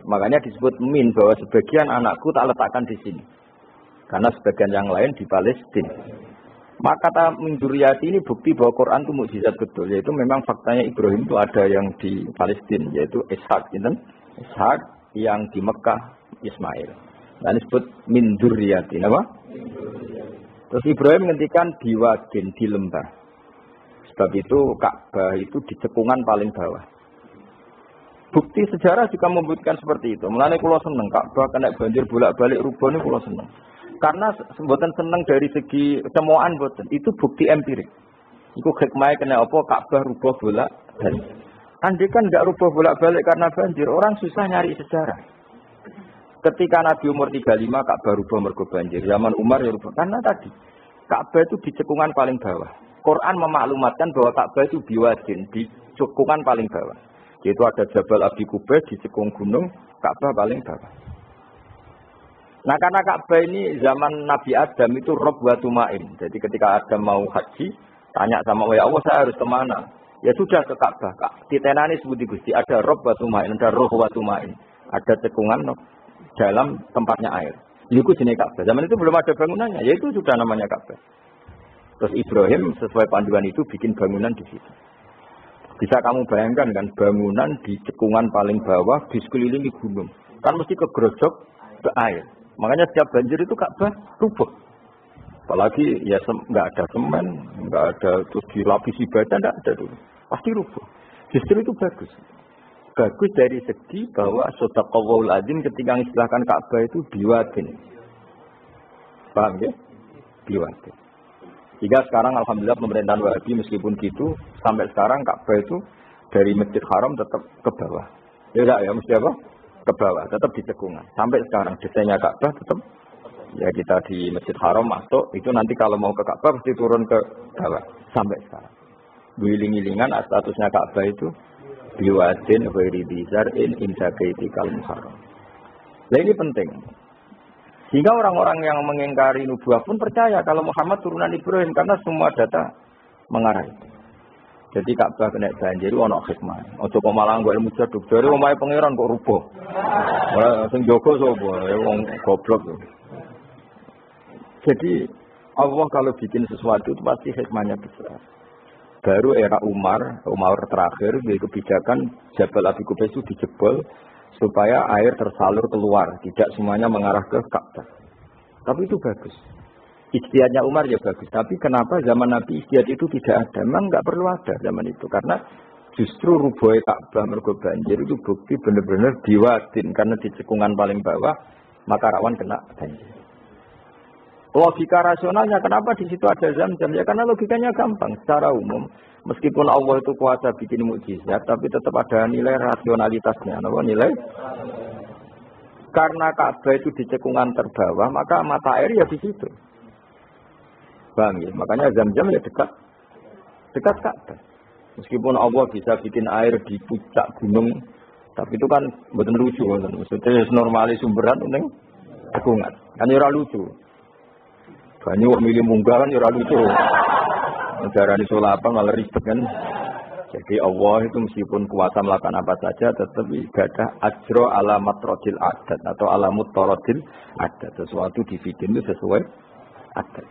Makanya disebut min bahwa sebagian anakku tak letakkan di sini. Karena sebagian yang lain di Palestina. Maka kata min dzurriyyati ini bukti bahwa Quran itu mukjizat betul. Yaitu memang faktanya Ibrahim itu ada yang di Palestina. Yaitu Ishak. Ishak yang di Mekah Ismail. Dan disebut min dzurriyyati. Apa? Terus Ibrahim menghentikan biwadin di lembah. Sebab itu Ka'bah itu di cekungan paling bawah. Bukti sejarah juga membuktikan seperti itu. Mulane kula seneng Ka'bah kena banjir bolak-balik rubone kula seneng. Karena mboten seneng dari segi cemoan mboten. Itu bukti empirik. Iku hikmah kena apa Ka'bah rubah bolak-balik. Andai kan tidak rubah bolak-balik karena banjir, orang susah nyari sejarah. Ketika Nabi umur 35, Ka'bah rubah mergo banjir. Zaman Umar ya rubah. Karena tadi, Ka'bah itu di cekungan paling bawah. Quran memaklumatkan bahwa Ka'bah itu biwadin, di cekungan paling bawah. Yaitu ada Jabal Abi Kubais di cekung gunung, Ka'bah paling bawah. Nah karena Ka'bah ini zaman Nabi Adam itu rob wa tumain. Jadi ketika Adam mau haji, tanya sama ya Allah saya harus kemana? Ya sudah ke Ka'bah. Titenani sebuti Gusti ada rob wa tumain, ada roh wa tumain. Ada cekungan dalam tempatnya air. Itu jenis Ka'bah. Zaman itu belum ada bangunannya, ya itu sudah namanya Ka'bah. Terus Ibrahim sesuai panduan itu bikin bangunan di situ. Bisa kamu bayangkan kan bangunan di cekungan paling bawah di sekelilingi gunung. Kan mesti kegerojok ke air. Makanya setiap banjir itu Ka'bah rubuh. Apalagi ya nggak ada semen, nggak ada terus dilapisi baja, nggak ada dulu. Pasti rubuh. Justru itu bagus. Bagus dari segi bahwa Shadaqallahul Adzim ketika mengistilahkan Ka'bah itu biwadin. Paham ya? Biwadin. Jika sekarang alhamdulillah pemerintahan Wahabi meskipun gitu sampai sekarang Ka'bah itu dari Masjid Haram tetap ke bawah. Ya enggak ya mesti apa? Ke bawah, tetap di cekungan. Sampai sekarang desainnya Ka'bah tetap ya kita di Masjid Haram masuk itu nanti kalau mau ke Ka'bah mesti turun ke bawah sampai sekarang. Wiling-wilingan statusnya Ka'bah itu biwadin ghairi dzar'in inda baitikal muharram. Nah ini penting. Sehingga orang-orang yang mengingkari nubuah pun percaya kalau Muhammad turunan Ibrahim karena semua data mengarah itu. Jadi Ka'bah kena banjir ono hikmah. Ojo kok malah nggo ilmu jaduk. Jare omahe pangeran kok rubuh. Ora sing jaga sapa? Wong goblok. Jadi Allah kalau bikin sesuatu itu pasti hikmahnya besar. Baru era Umar terakhir dari kebijakan Jabal Abi Kubais itu dijebol supaya air tersalur keluar, tidak semuanya mengarah ke Ka'bah. Tapi itu bagus. Ijtihadnya Umar ya bagus. Tapi kenapa zaman Nabi ijtihad itu tidak ada? Memang nggak perlu ada zaman itu. Karena justru rubuhnya Ka'bah mergo banjir itu bukti benar-benar diwadin. Karena di cekungan paling bawah, maka rawan kena banjir. Logika rasionalnya kenapa di situ ada Zam-Zam? Ya karena logikanya gampang. Secara umum, meskipun Allah itu kuasa bikin mukjizat, tapi tetap ada nilai rasionalitasnya. Apa nilai? Karena Ka'bah itu di cekungan terbawah, maka mata air ya di situ. Paham ya? Makanya Zam-Zam ya dekat Ka'bah. Meskipun Allah bisa bikin air di puncak gunung, tapi itu kan betul lucu. Maksudnya normalis sumberan ning cekungan. Kan ora lucu. Banyak milih munggah kan ora lucu. Negara di Sulawesi malah ribet kan. Jadi Allah itu meskipun kuasa melakukan apa saja tetap ibadah ajro alamat rodil adat atau alamut torodil adat. Sesuatu dibikin itu sesuai adat.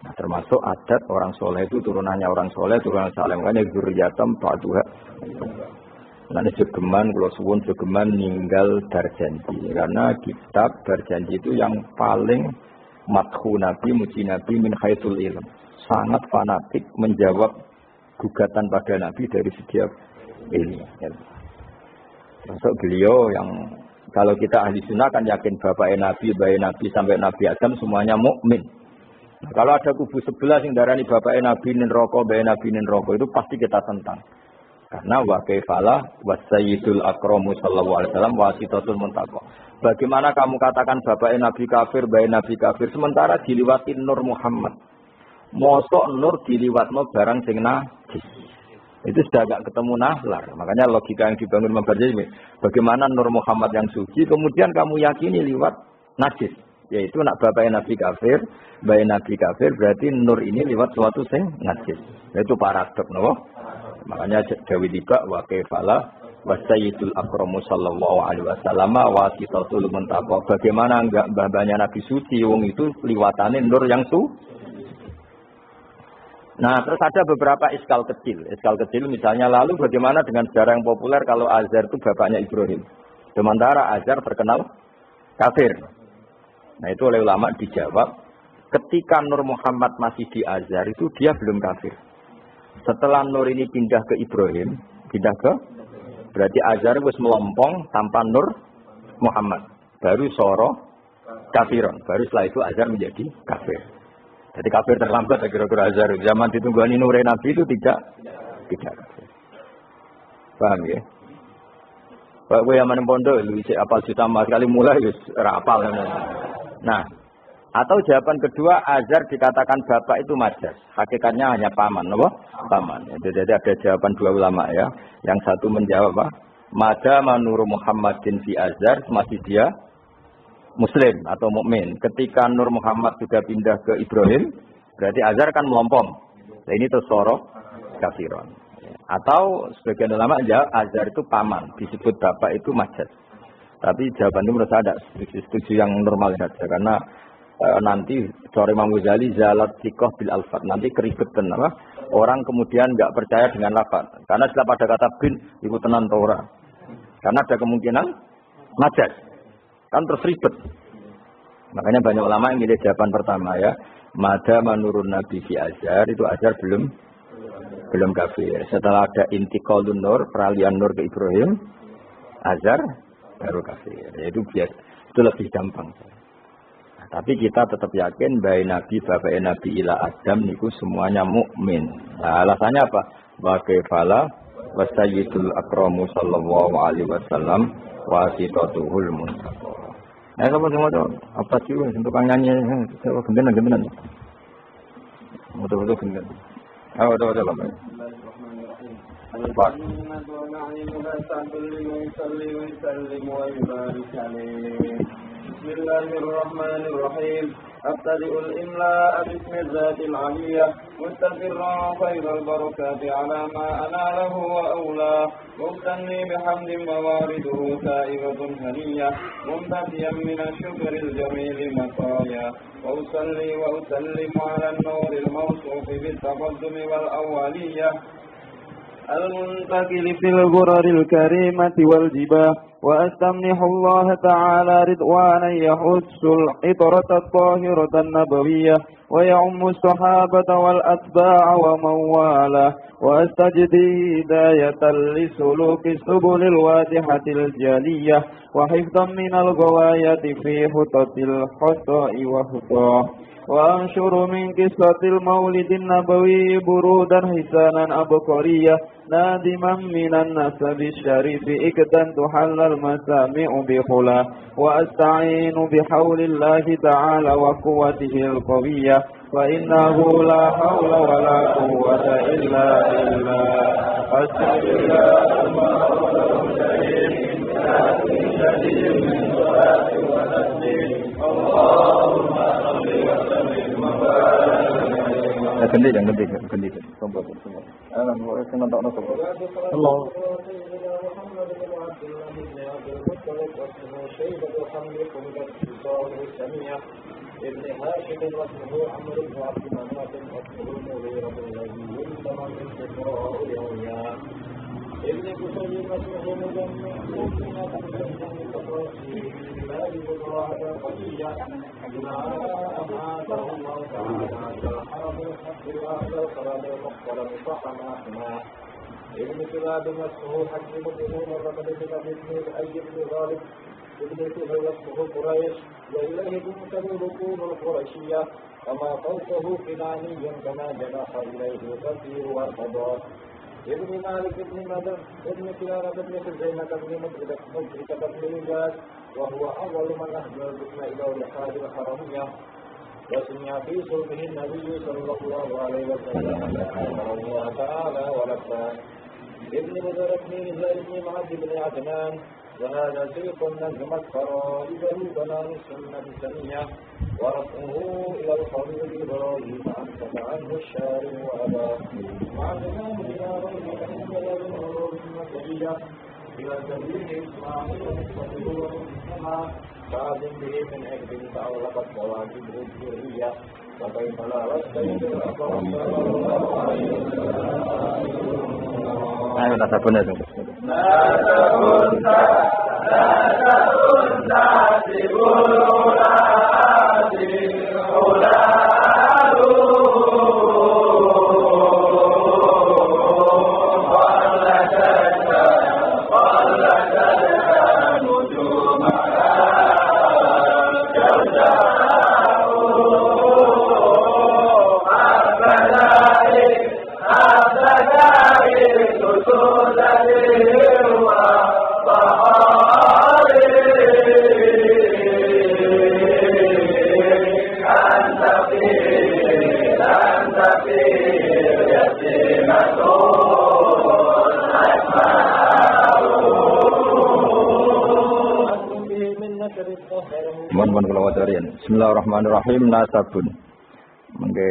Nah, termasuk adat orang soleh itu turunannya orang soleh, turunan saleh. Makanya zuriyatam ba'duha. Nanti jogeman, kalau suwun jogeman ninggal berjanji. Karena kitab berjanji itu yang paling madhu Nabi, muji Nabi min khaitul ilm. Sangat fanatik menjawab gugatan pada Nabi dari setiap ilmu. Termasuk beliau yang kalau kita ahli sunnah kan yakin bapaknya Nabi, bayi Nabi sampai Nabi Adam semuanya mukmin. Nah, kalau ada kubu sebelah yang darani bapaknya Nabi nin roko, bayi Nabi nin roko itu pasti kita tentang. Karena wa kaifalah wasayyidul akramu sallallahu alaihi wasallam wasitatul muntaqo. Bagaimana kamu katakan bapaknya Nabi kafir, bayi Nabi kafir sementara diliwatin Nur Muhammad. Mosok Nur diliwatno barang sing najis. Itu sudah agak ketemu nahlar. Makanya logika yang dibangun Imam Ghazali, bagaimana Nur Muhammad yang suci kemudian kamu yakini liwat najis. Yaitu nak bapaknya Nabi kafir, bayi Nabi kafir berarti Nur ini liwat suatu sing najis. Itu paradok napa? Makanya Jawi tiba wa kaifalah wasayyidul akramu sallallahu alaihi wasallam wasitatul muntaqo. Bagaimana enggak mbah-mbahnya Nabi suci wong itu liwatane nur yang Nah, terus ada beberapa iskal kecil. Iskal kecil misalnya lalu bagaimana dengan sejarah yang populer kalau Azar itu bapaknya Ibrahim. Sementara Azar terkenal kafir. Nah, itu oleh ulama dijawab ketika Nur Muhammad masih di Azhar itu dia belum kafir. Setelah Nur ini pindah ke Ibrahim, berarti Azhar wis melompong tanpa Nur Muhammad. Baru soro kafiron. Baru setelah itu Azhar menjadi kafir. Jadi kafir terlambat kira-kira Azhar. Zaman ditunggani Nur Nabi itu tidak kafir. Paham ya? Pak gue yang mana pondok lu isi apal juta mas kali mulai wis ora apal. Nah, atau jawaban kedua azar dikatakan bapak itu majas. Hakikatnya hanya paman, apa? Paman. Jadi ada jawaban dua ulama ya. Yang satu menjawab apa? Mada manuru Muhammadin fi azar masih dia muslim atau mukmin. Ketika Nur Muhammad sudah pindah ke Ibrahim, berarti azar kan melompong. Nah, ini tersorok kafiron. Atau sebagian ulama jawab azar itu paman, disebut bapak itu majas. Tapi jawaban itu menurut saya ada setuju yang normal saja karena nanti sore Imam Ghazali zalat sikoh bil alfat nanti keribetan apa orang kemudian nggak percaya dengan lafaz karena setelah pada kata bin ibu tenan tora karena ada kemungkinan majas kan terus ribet. Makanya banyak ulama yang milih jawaban pertama ya mada menurun nabi fi azhar itu azhar belum kafir. Setelah ada intiqalun nur, peralihan nur ke Ibrahim, azhar baru kafir. Itu biasa, itu lebih gampang. Nah, tapi kita tetap yakin bahwa Nabi bapak Nabi ila Adam niku semuanya mukmin. Nah, alasannya apa? Wa kafala wa sayyidul akramu sallallahu alaihi wasallam wasitatuhul muntaqo. Nah, kamu semua tuh apa sih untuk nyanyi gendenan. Betul-betul gendenan. Oh, betul lah. Bismillahirrahmanirrahim. أبتدئ الإملاء باسم الذات العلية مستقرا خير البركات على ما أناله وأولاه مبتني بحمد موارده سائغة هنية منتفيا من الشكر الجميل مطايا وأصلي وأسلم على النور الموصوف بالتقدم والأولية المنتقل في الغرر الكريمة والجباه وأستمنح الله تعالى رضوانا يحث العطرة الطاهرة النبوية ويعم الصحابة والأتباع ومن والاه وأستجدي هداية لسلوك السبل الواضحة الجلية وحفظا من الغواية في خطط الخطأ وخطاه وأنشر من قصة المولد النبوي برودا حسانا أبقرية نادما من النسب الشريف إكدا تحل المسامع بخلا وأستعين بحول الله تعالى وقوته القوية فإنه لا حول ولا قوة إلا بالله أستغفر ganti. Allah. ابن هاشم واسمه عمرو بن عبد مناف واسمه المغيرة الذي يلزم من فقراء يوميا ابن كسي واسمه مجمع مؤمنة تجمع تقاسي بلاد بضاعة قوية بما أماته الله تعالى حرم الحق الآخر خلال المختلف فحماهما ابن كلاب واسمه حكيم بن مرة بن ابن الأي بن غالب ابن كلاب واسمه قريش وإليه تنسب ركوب القرشية وما فوقه كناني كما جناح إليه كثير والقضاء ابن مالك بن مدن ابن كلابة بن خزيمة بن مدركة بن نجاش وهو أول من أهدى الركن إلى رحال الحرمية وسمع في صلبه النبي صلى الله عليه وسلم أمر الله تعالى ولباه ابن بدر بن نزار بن معد بن عدنان وهذا سيق نجم فرائده بنان السنة السنية ورفعه إلى القول الإبراهيم أنفت عنه الشارع وأباه مع الإمام ديار المتنزل بالعلوم المسيحية إلى سبيل إسماعيل المستقر والمسلمة بعد به من عقد تعلقت مواكبه الذرية وكيف لا واستيقظ الأقرب صلى الله عليه وسلم. Ayo tak sabun itu. Thank you. Bismillahirrahmanirrahim. Nasabun. Mengke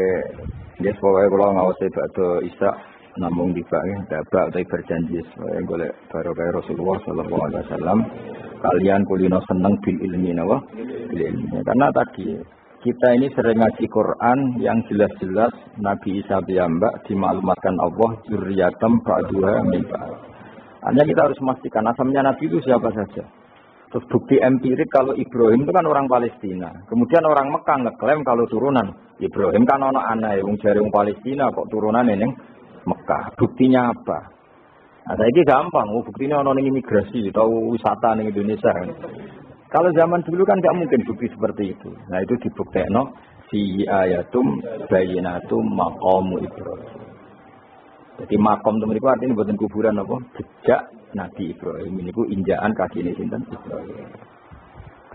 nggih pokoke kula ngawasi bakdo Isa namung dibake dabak utawi berjanji supaya golek barokah Rasulullah sallallahu alaihi wasallam kalian kulino seneng bil ilmi nawa bil ilmi. Karena tadi kita ini sering ngaji Quran yang jelas-jelas Nabi Isa piyambak dimaklumatkan Allah dzurriyatam ba'duha min ba'd. Hanya kita harus memastikan asalnya Nabi itu siapa saja. Terus bukti empirik kalau Ibrahim itu kan orang Palestina. Kemudian orang Mekah ngeklaim kalau turunan Ibrahim kan anak anak yang jari orang Palestina kok turunan ini Mekah. Buktinya apa? Nah, ini gampang. Buktinya orang imigrasi atau wisata di Indonesia. Kalau zaman dulu kan nggak mungkin bukti seperti itu. Nah itu dibuktikan fi ayatum bayinatum maqamu Ibrahim. Jadi makom teman itu artinya buatan kuburan apa? Jejak Nabi Ibrahim. Ini ku injaan kaki ini sinten Ibrahim.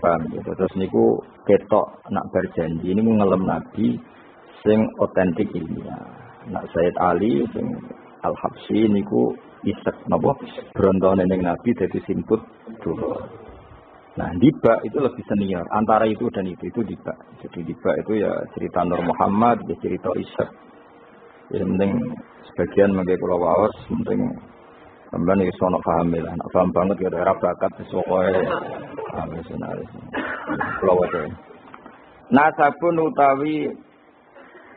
Paham gitu. Terus niku ketok nak berjanji ini ngelem Nabi sing otentik ilmiah. Nak Sayyid Ali sing Al-Habsyi niku isek napa brontone ning Nabi dadi simput dulu. Nah, Diba itu lebih senior. Antara itu dan itu Diba. Jadi Diba itu ya cerita Nur Muhammad, ya cerita Ishak. Yang penting sebagian mengke kula waos, penting sampeyan iso ana paham lah. Nek paham banget ya ora bakat pokoke profesionalis. Kula wae. Nasabun utawi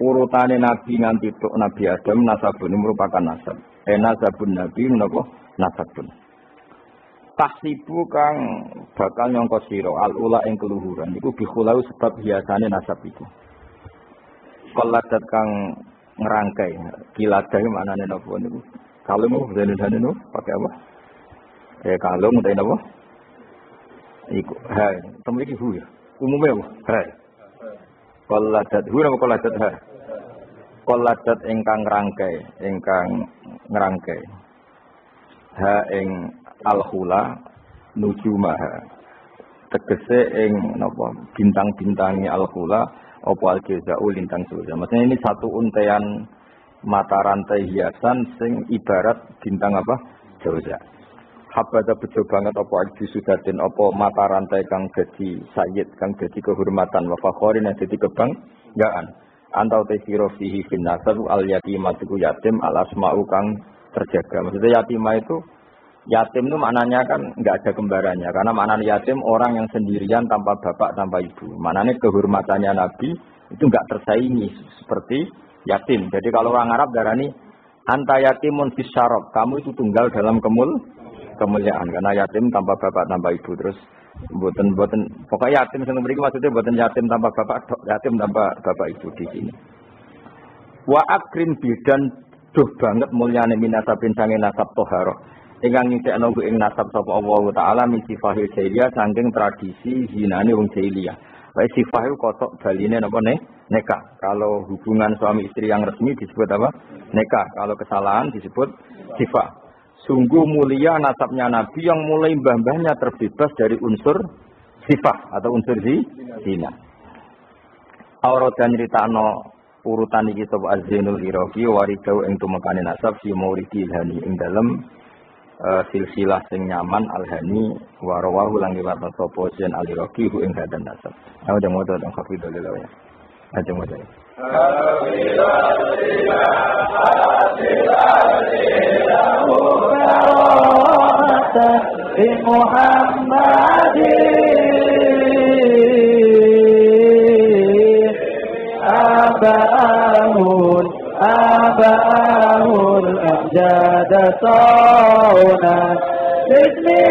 urutane Nabi nganti tok Nabi Adam, nasabun merupakan nasab. Nasabun Nabi menapa? Nasabun. Tahsibu kang bakal nyangka sira al-ula ing keluhuran iku bikhulau sebab hiasane nasab iku. Qaladat kang ngerangkai kiladah maknane napa niku? Kalung dene-dene niku pakai apa? Kalung utawa napa? Iku ha, temu iki hu ya. Umume apa? Ha. Qaladat hu napa qaladat ha? Qaladat ingkang ngerangkai. Ha ing al-khula nujumaha tegese ing napa bintang-bintangi al-khula apa al-jazau lintang surga. Maksudnya ini satu untean mata rantai hiasan sing ibarat bintang apa? Jauza. Habada bejo banget apa sudatin apa mata rantai kang dadi sayyid kang dadi kehormatan wa fakhorin dadi kebanggaan. Antau tesiro fihi fin nasab al-yatimatu yatim al-asma'u kang terjaga. Maksudnya yatimah itu yatim itu maknanya kan nggak ada kembarannya. Karena maknanya yatim orang yang sendirian tanpa bapak, tanpa ibu. Maknanya kehormatannya Nabi itu nggak tersaingi seperti yatim. Jadi kalau orang Arab darani anta yatimun fis syarab. Kamu itu tunggal dalam kemuliaan. Karena yatim tanpa bapak, tanpa ibu. Terus buatan pokoknya yatim yang beri maksudnya buatan yatim tanpa bapak, yatim tanpa bapak ibu di sini. Wa akrim bidan duh banget mulyane minasabin sange nasab toharoh. Ingkang nyucekno ku ing nasab sapa Allah taala min sifahil jahiliyah saking tradisi zinane wong jahiliyah. Wae sifah iku kotok baline napa nikah. Kalau hubungan suami istri yang resmi disebut apa? Nikah. Kalau kesalahan disebut sifah. Sungguh mulia nasabnya Nabi yang mulai mbah-mbahnya terbebas dari unsur sifah atau unsur zina. Auratan nyritano urutan iki sapa Az-Zainul Iraqi waridau ing tumekane nasab fi mauridil hani ing dalem silsilah sing nyaman al-hani wa rawahu lan riwayat sapa Zain al-Iraqi ing hadan nasab. Ayo jeng moto teng hafidul ya. Ajeng moto. Abahul amjada sauna bismi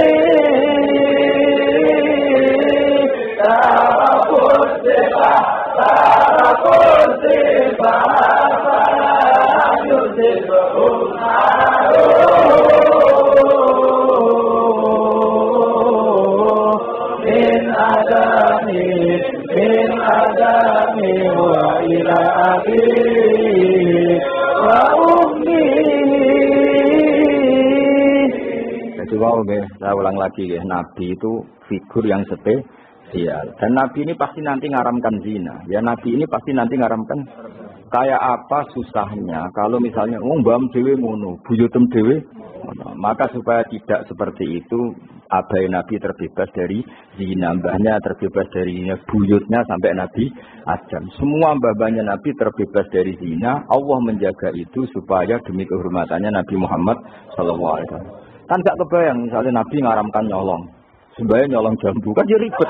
taraful sifah yusibhum min adami wa ila akhir wa ummi. Jadi wow, saya ulang lagi ya, Nabi itu figur yang spesial. Dan Nabi ini pasti nanti ngaramkan zina. Ya Nabi ini pasti nanti ngaramkan. Kayak apa susahnya kalau misalnya mbam dewe ngono, buyutem dewe. Maka supaya tidak seperti itu, Abai Nabi terbebas dari zina, mbahnya terbebas dari zina, buyutnya sampai Nabi Adam. Semua mbah-mbahnya Nabi terbebas dari zina. Allah menjaga itu supaya demi kehormatannya Nabi Muhammad SAW. Kan gak kebayang misalnya Nabi ngaramkan nyolong. Sebenarnya nyolong jambu kan ya ribet.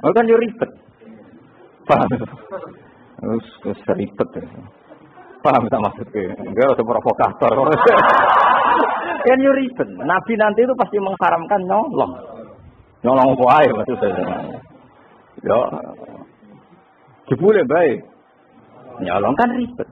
Kan ya ribet. Paham? Terus ribet. Paham tak maksudnya? Enggak usah provokator. Kan yo ribet. Nabi nanti itu pasti mengharamkan nyolong. Nyolong apa ae maksudnya. Yo. Jebule bae. Nyolong kan ribet.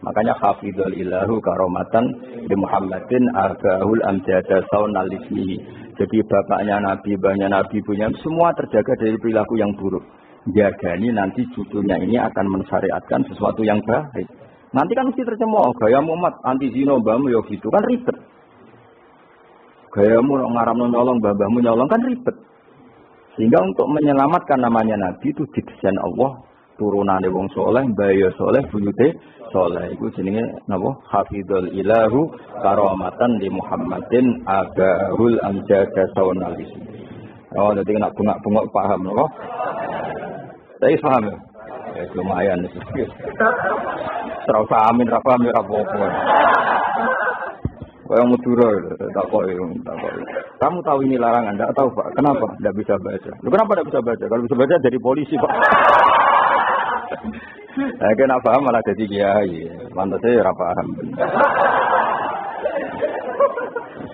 Makanya hafizul ilahu karomatan di Muhammadin arba'ul amjada saunal ismihi. Jadi bapaknya Nabi, mbahnya Nabi punya semua terjaga dari perilaku yang buruk. Jagani nanti cucunya ini akan mensyariatkan sesuatu yang baik. Nanti kan mesti tercemooh, gaya Muhammad anti zina mbahmu ya gitu kan ribet. Gayamu ngaramno nyolong, mbahmu nyolong kan ribet. Sehingga untuk menyelamatkan namanya Nabi itu didesain Allah turunane wong soleh, mbaya soleh, buyute soleh. Iku jenenge napa? Hafizul ilahu karamatan di Muhammadin agahul amjada saunalis. Oh, dadi nek bengak-bengok paham napa? Saya paham. Ya lumayan sih. Serasa amin ra paham ya apa-apa. Orang Madura, tak kok. Kamu tahu ini larangan? Tidak tahu Pak. Kenapa? Tidak bisa baca. Kenapa tidak bisa baca? Kalau bisa baca jadi polisi Pak. Nah, kenapa paham malah jadi kiai? Mantas saya tidak paham.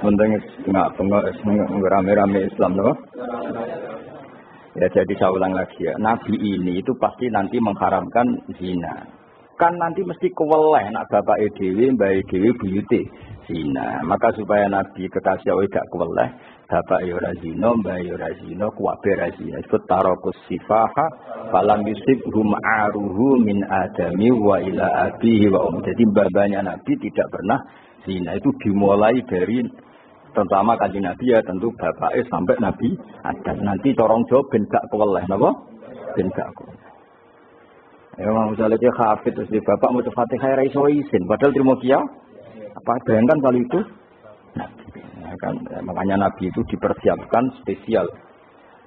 Penting nggak rame-rame Islam loh. Ya jadi saya ulang lagi ya. Nabi ini itu pasti nanti mengharamkan zina. Kan nanti mesti keweleh nak bapak EDW, mbak EDW, buyute zina. Maka supaya Nabi kekasih Allah tidak keweleh, bapak yura zina, mbak yura zina, kuwabe zina. Sebut tarokus sifaha, falam yusibhum aruhu min adami wa ila abihi wa Jadi babanya Nabi tidak pernah zina. Itu dimulai dari terutama kanjeng Nabi ya tentu bapaknya sampai Nabi Adam. Nanti corong jawab ben gak keweleh, napa? Ben gak keweleh. Ya misalnya dia hafid terus dia bapak mau Fatihah ra iso izin padahal terima kia apa bayangkan kali itu nah, kan makanya Nabi itu dipersiapkan spesial.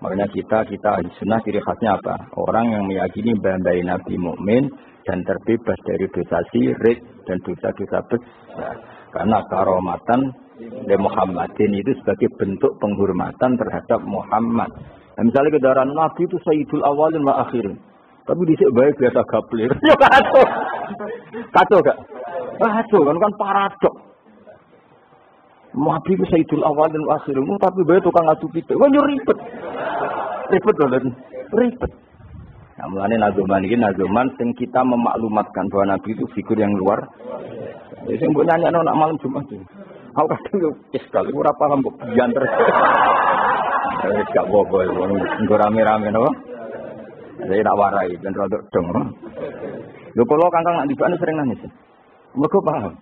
Makanya kita sunnah ciri khasnya apa? Orang yang meyakini bahwa Nabi mukmin dan terbebas dari dosa syirik dan dosa-dosa besar. Karena karomatan dari Muhammadin itu sebagai bentuk penghormatan terhadap Muhammad. Nah, misalnya kendaraan Nabi itu sayyidul awalin wa akhirin. Tapi dhisik bae biasa gaplir. Yo kacau. Kacau gak? Kacau kan paradok. Nabi ku sayyidul awalin wa akhirin, tapi bae tukang adu pitik. Wah ribet. Ribet lho, ribet. Nah, mulane nazuman iki nazuman sing kita memaklumatkan bahwa Nabi itu figur yang luar. Sing mbok nyanyakno nak malam Jumat iki. Aku kadang yo iskal ora paham kok bianter. Gak bobo, nggo rame-rame no. Saya tak warai, dan rodok dong. Lho kalau kangkang nak dibakne sering nangis. Mergo paham.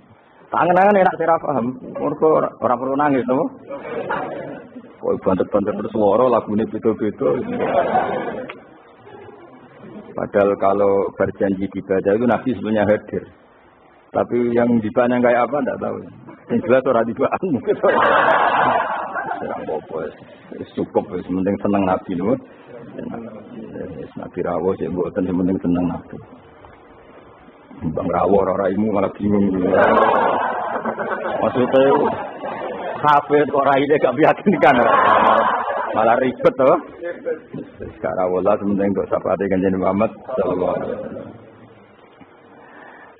Tangan-tangan enak saya paham. Mergo ora perlu nangis to. Kok bantet-bantet bersuara lagune beda-beda. Padahal kalau berjanji dibaca itu Nabi sebenarnya hadir. Tapi yang dibakne kayak apa enggak tahu. Yang jelas ora dibakne mungkin. Cukup, penting senang Nabi lho. Nabi rawuh sik mboten penting seneng Nabi. Bang rawuh ora raimu malah bingung. Maksudnya hafid kok raine gak meyakinkan. Malah ribet to. Sekarang wala penting kok sapate Kanjeng Muhammad sallallahu alaihi wasallam.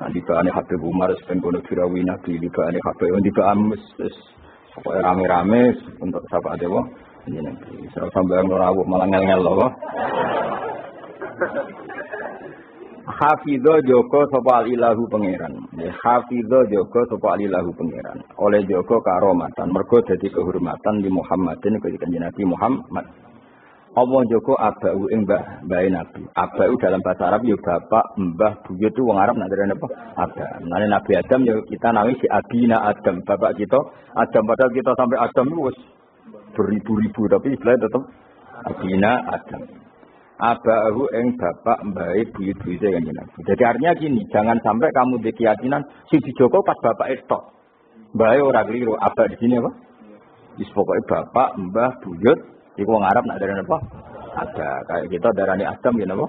Nanti baane Habib Umar ben kono dirawi Nabi dibane Habib amus pokoke rame-rame untuk sapate wong. Ini saya sampai ngerawuk malah ngel-ngel loh. Hafidho Joko sapa alilahu pangeran. Hafidho Joko sapa alilahu pangeran. Oleh Joko karomatan. Mergo dadi kehormatan di Muhammadin ketika Nabi Muhammad. Allah Joko abau ing mbah Nabi. Abau dalam bahasa Arab ya bapak, mbah, buyut itu wong Arab nak derene apa? Adam. Nane Nabi Adam ya kita nami si Abina Adam, bapak kita Adam padahal kita sampai Adam itu wis beribu-ribu tapi istilahnya tetap Abina Adam. Abahu ing bapak mbae buyut-buyute kanjeng Nabi. Jadi artinya gini, jangan sampai kamu di keyakinan si Joko pas bapak tok. Mbae ora keliru, abah di sini apa? Wis pokoke bapak, mbah, buyut, iku wong Arab nak darani apa? Ada. Kayak kita darani Adam ya napa?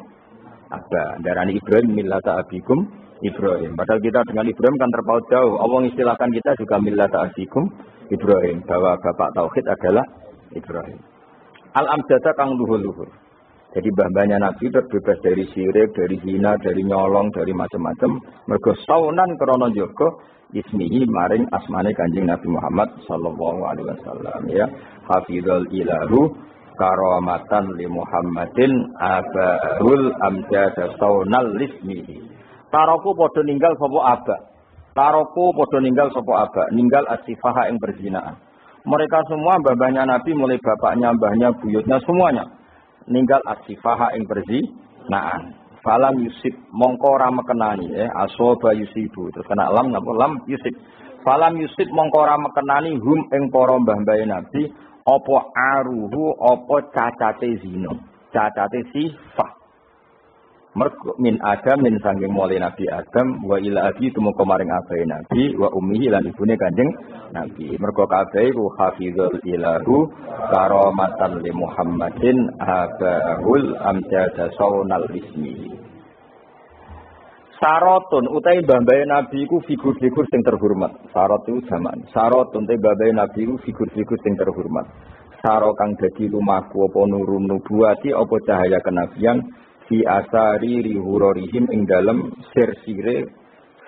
Ada. Darani Ibrahim millata abikum Ibrahim. Padahal kita dengan Ibrahim kan terpaut jauh. Allah istilahkan kita juga millata abikum Ibrahim, bahwa bapak tauhid adalah Ibrahim. Al-amjada kang luhur-luhur. Jadi mbah-mbahnya Nabi terbebas dari syirik, dari zina, dari nyolong, dari macam-macam. Mergo saunan krana njaga ismihi maring asmane Kanjeng Nabi Muhammad sallallahu alaihi wasallam ya. Hafizul ilahu karamatan li Muhammadin abarul amjada saunal ismihi. Taroku padha ninggal sapa aba. Taroku padha ninggal sapa aba, ninggal asifaha ing berzinaan. Mereka semua mbah-mbahnya Nabi mulai bapaknya, mbahnya, buyutnya semuanya ninggal asifaha ing berzinaan. Falam yusib mongko ora mekenani asoba yusibu terus kena lam napa lam yusib. Falam yusib mongko ora mekenani hum ing para mbah-mbah Nabi apa aruhu apa cacate zina. Cacate sifah. Mergo min Adam min sanging mulai Nabi Adam wa ila abi tumeka maring abahe Nabi wa ummihi lan ibune Kanjeng Nabi. Mergo kabeh iku hafizul ilahu karamatan li Muhammadin abahul amjada saunal ismi. Sarotun utai mbah-mbahe Nabi iku figur-figur sing terhormat. Sarot itu zaman. Sarotun utai mbah-mbahe Nabi iku figur-figur sing terhormat. Saro kang dadi lumaku apa nurun nubuwati apa cahaya kenabian fi asari rihurorihim ing dalem sir-sire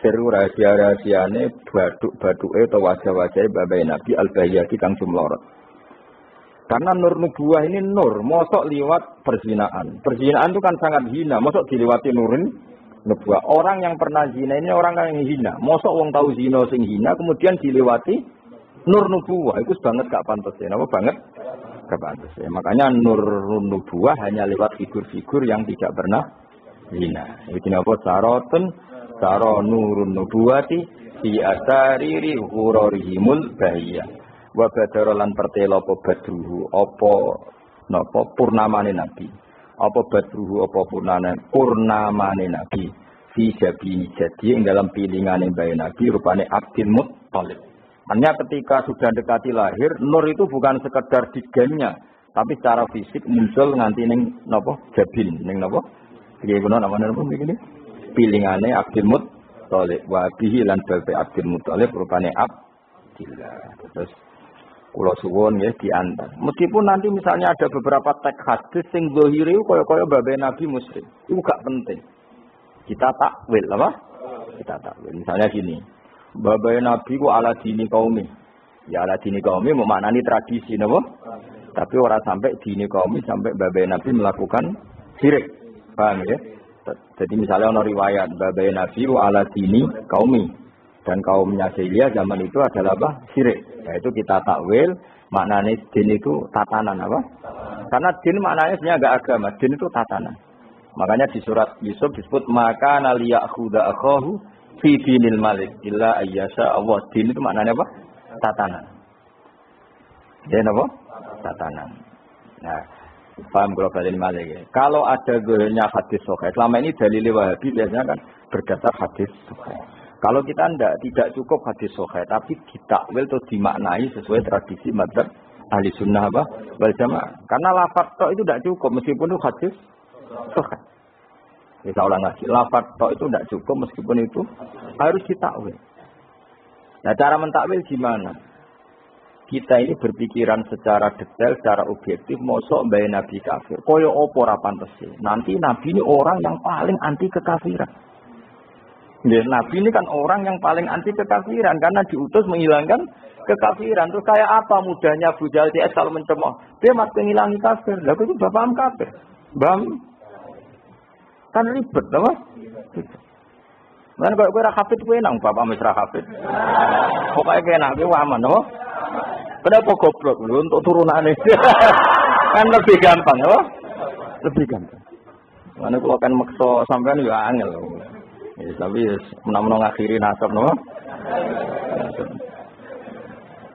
seru rahasia-rahasiane baduk-baduke atau wajah-wajahe mbah-mbahe Nabi al-bayyati kang jumlorot. Karena nur nubuwah ini nur, mosok liwat perzinaan. Perzinaan itu kan sangat hina, mosok dilewati nurin nubuwah. Orang yang pernah zina ini orang yang hina. Mosok wong tahu zina sing hina kemudian dilewati nur nubuwah. Itu banget gak pantas ya. Napa banget? Gak pantas ya. Makanya nur nubuwah hanya lewat figur-figur yang tidak pernah zina. Iki napa sarotun saro nurun nubuwati fi asariri hurorihimul bahiyah. Wa badarolan pertela apa badruhu apa napa purnamane Nabi. Apa badruhu apa purnamane Nabi fi jabi jadi ing dalam pilingane bae Nabi rupane Abdul Muttalib. Artinya ketika sudah dekati lahir nur itu bukan sekedar digennya tapi secara fisik muncul nganti ning napa jabin ning napa piye ngono namane napa begini pilingane Abdul Muttalib wa bihi lan bae Abdul Muttalib rupane Abdillah. Terus kula suwun ya diantar. Meskipun nanti misalnya ada beberapa teks hadis sing zahire kaya-kaya babe Nabi musyrik. Itu gak penting. Kita takwil apa? Kita takwil. Misalnya gini. Babe Nabi ku ala dini kaumi. Ya ala dini kaumi maknani tradisi napa? Tapi ora sampai dini kaumi sampai babe Nabi melakukan syirik. Paham ya? Jadi misalnya ana riwayat babe Nabi ku ala dini kaumi. Dan kaumnya Syria zaman itu adalah apa? Syirik. Yaitu kita takwil, maknanya din itu tatanan apa? Karena din maknanya sebenarnya agak agama, din itu tatanan. Makanya di surat Yusuf disebut maka naliyakhuda akhahu fi dinil malik illa ayyasha Allah. Din itu maknanya apa? Tatanan. Din apa? Tatanan. Nah, paham globalin malik ya. Kalau ada goyahnya hadis sahih, selama ini dalil Wahabi biasanya kan berdasar hadis sahih. Kalau kita tidak cukup hadis sahih, tapi ditakwil atau dimaknai sesuai tradisi madzhab ahli sunnah apa? Wal jamaah. Karena lafaz tok itu tidak cukup meskipun itu hadis sahih. Kita ulang lagi, lafaz tok itu tidak cukup meskipun itu harus ditakwil. Nah, cara mentakwil gimana? Kita ini berpikiran secara detail, secara objektif, mosok mbak Nabi kafir. Koyo opo ora pantes. Nanti Nabi ini orang yang paling anti kekafiran. Nabi ini kan orang yang paling anti kekafiran karena diutus menghilangkan kekafiran. Terus kayak apa mudahnya Abu Jahal CS kalau mencemooh? Dia masih menghilangi kafir. Lalu itu bapak kafir. Bang, kan ribet, apa? Mana kalau gue hafid gue nang bapak mesra hafid. Pokoknya gue enak gue aman, apa? Kenapa goblok lu untuk turunannya? Kan lebih gampang, apa? Lebih gampang. Mana kalau kan makso sampean juga angel. Ya, tapi menang-menang akhiri nasab no.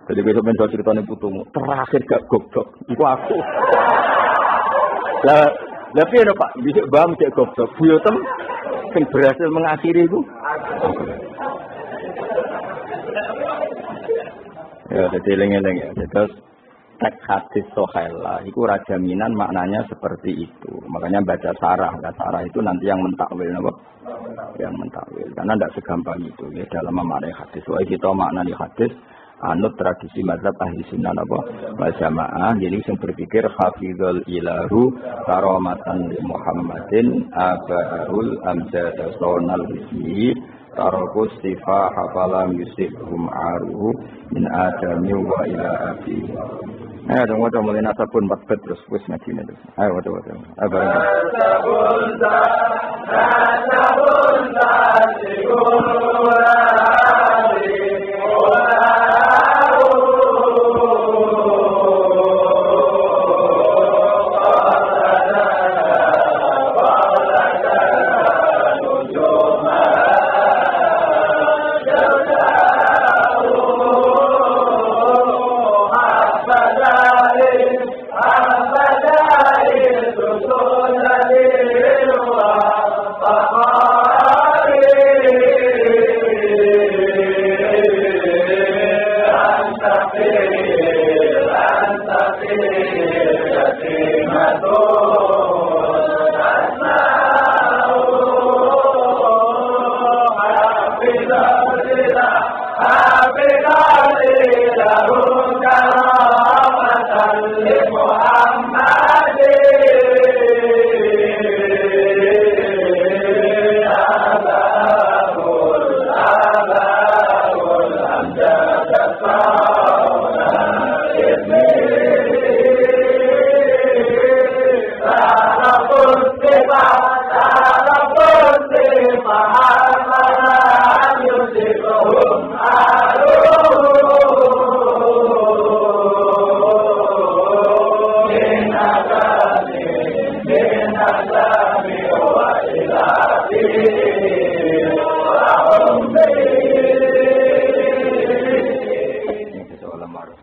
Jadi besok mencoba ceritanya putumu terakhir gak goblok itu aku. Lah piye no Pak? Bisa bam cek goblok. Buyotem sing berhasil mengakhiri itu. Ya, jadi eling-eling ya. Terus tek hadis sohaila itu rajaminan maknanya seperti itu. Makanya baca sarah. Nah, sarah itu nanti yang mentakwil apa? Yang mentakwil. Karena tidak segampang itu ya dalam memaknai hadis. Wah kita maknani hadis anut tradisi mazhab ahli sunnah apa? Wal jamaah. Jadi yang berpikir hafizul ilahu karomatan li Muhammadin abaul amjad sonal ismi tarokus sifah hafalam yusibhum aruhu min adami wa ila abi. Ayo dong, wadah mulai nasabun matbet terus wis ngaji nih. Ayo wadah. Soalan maruf.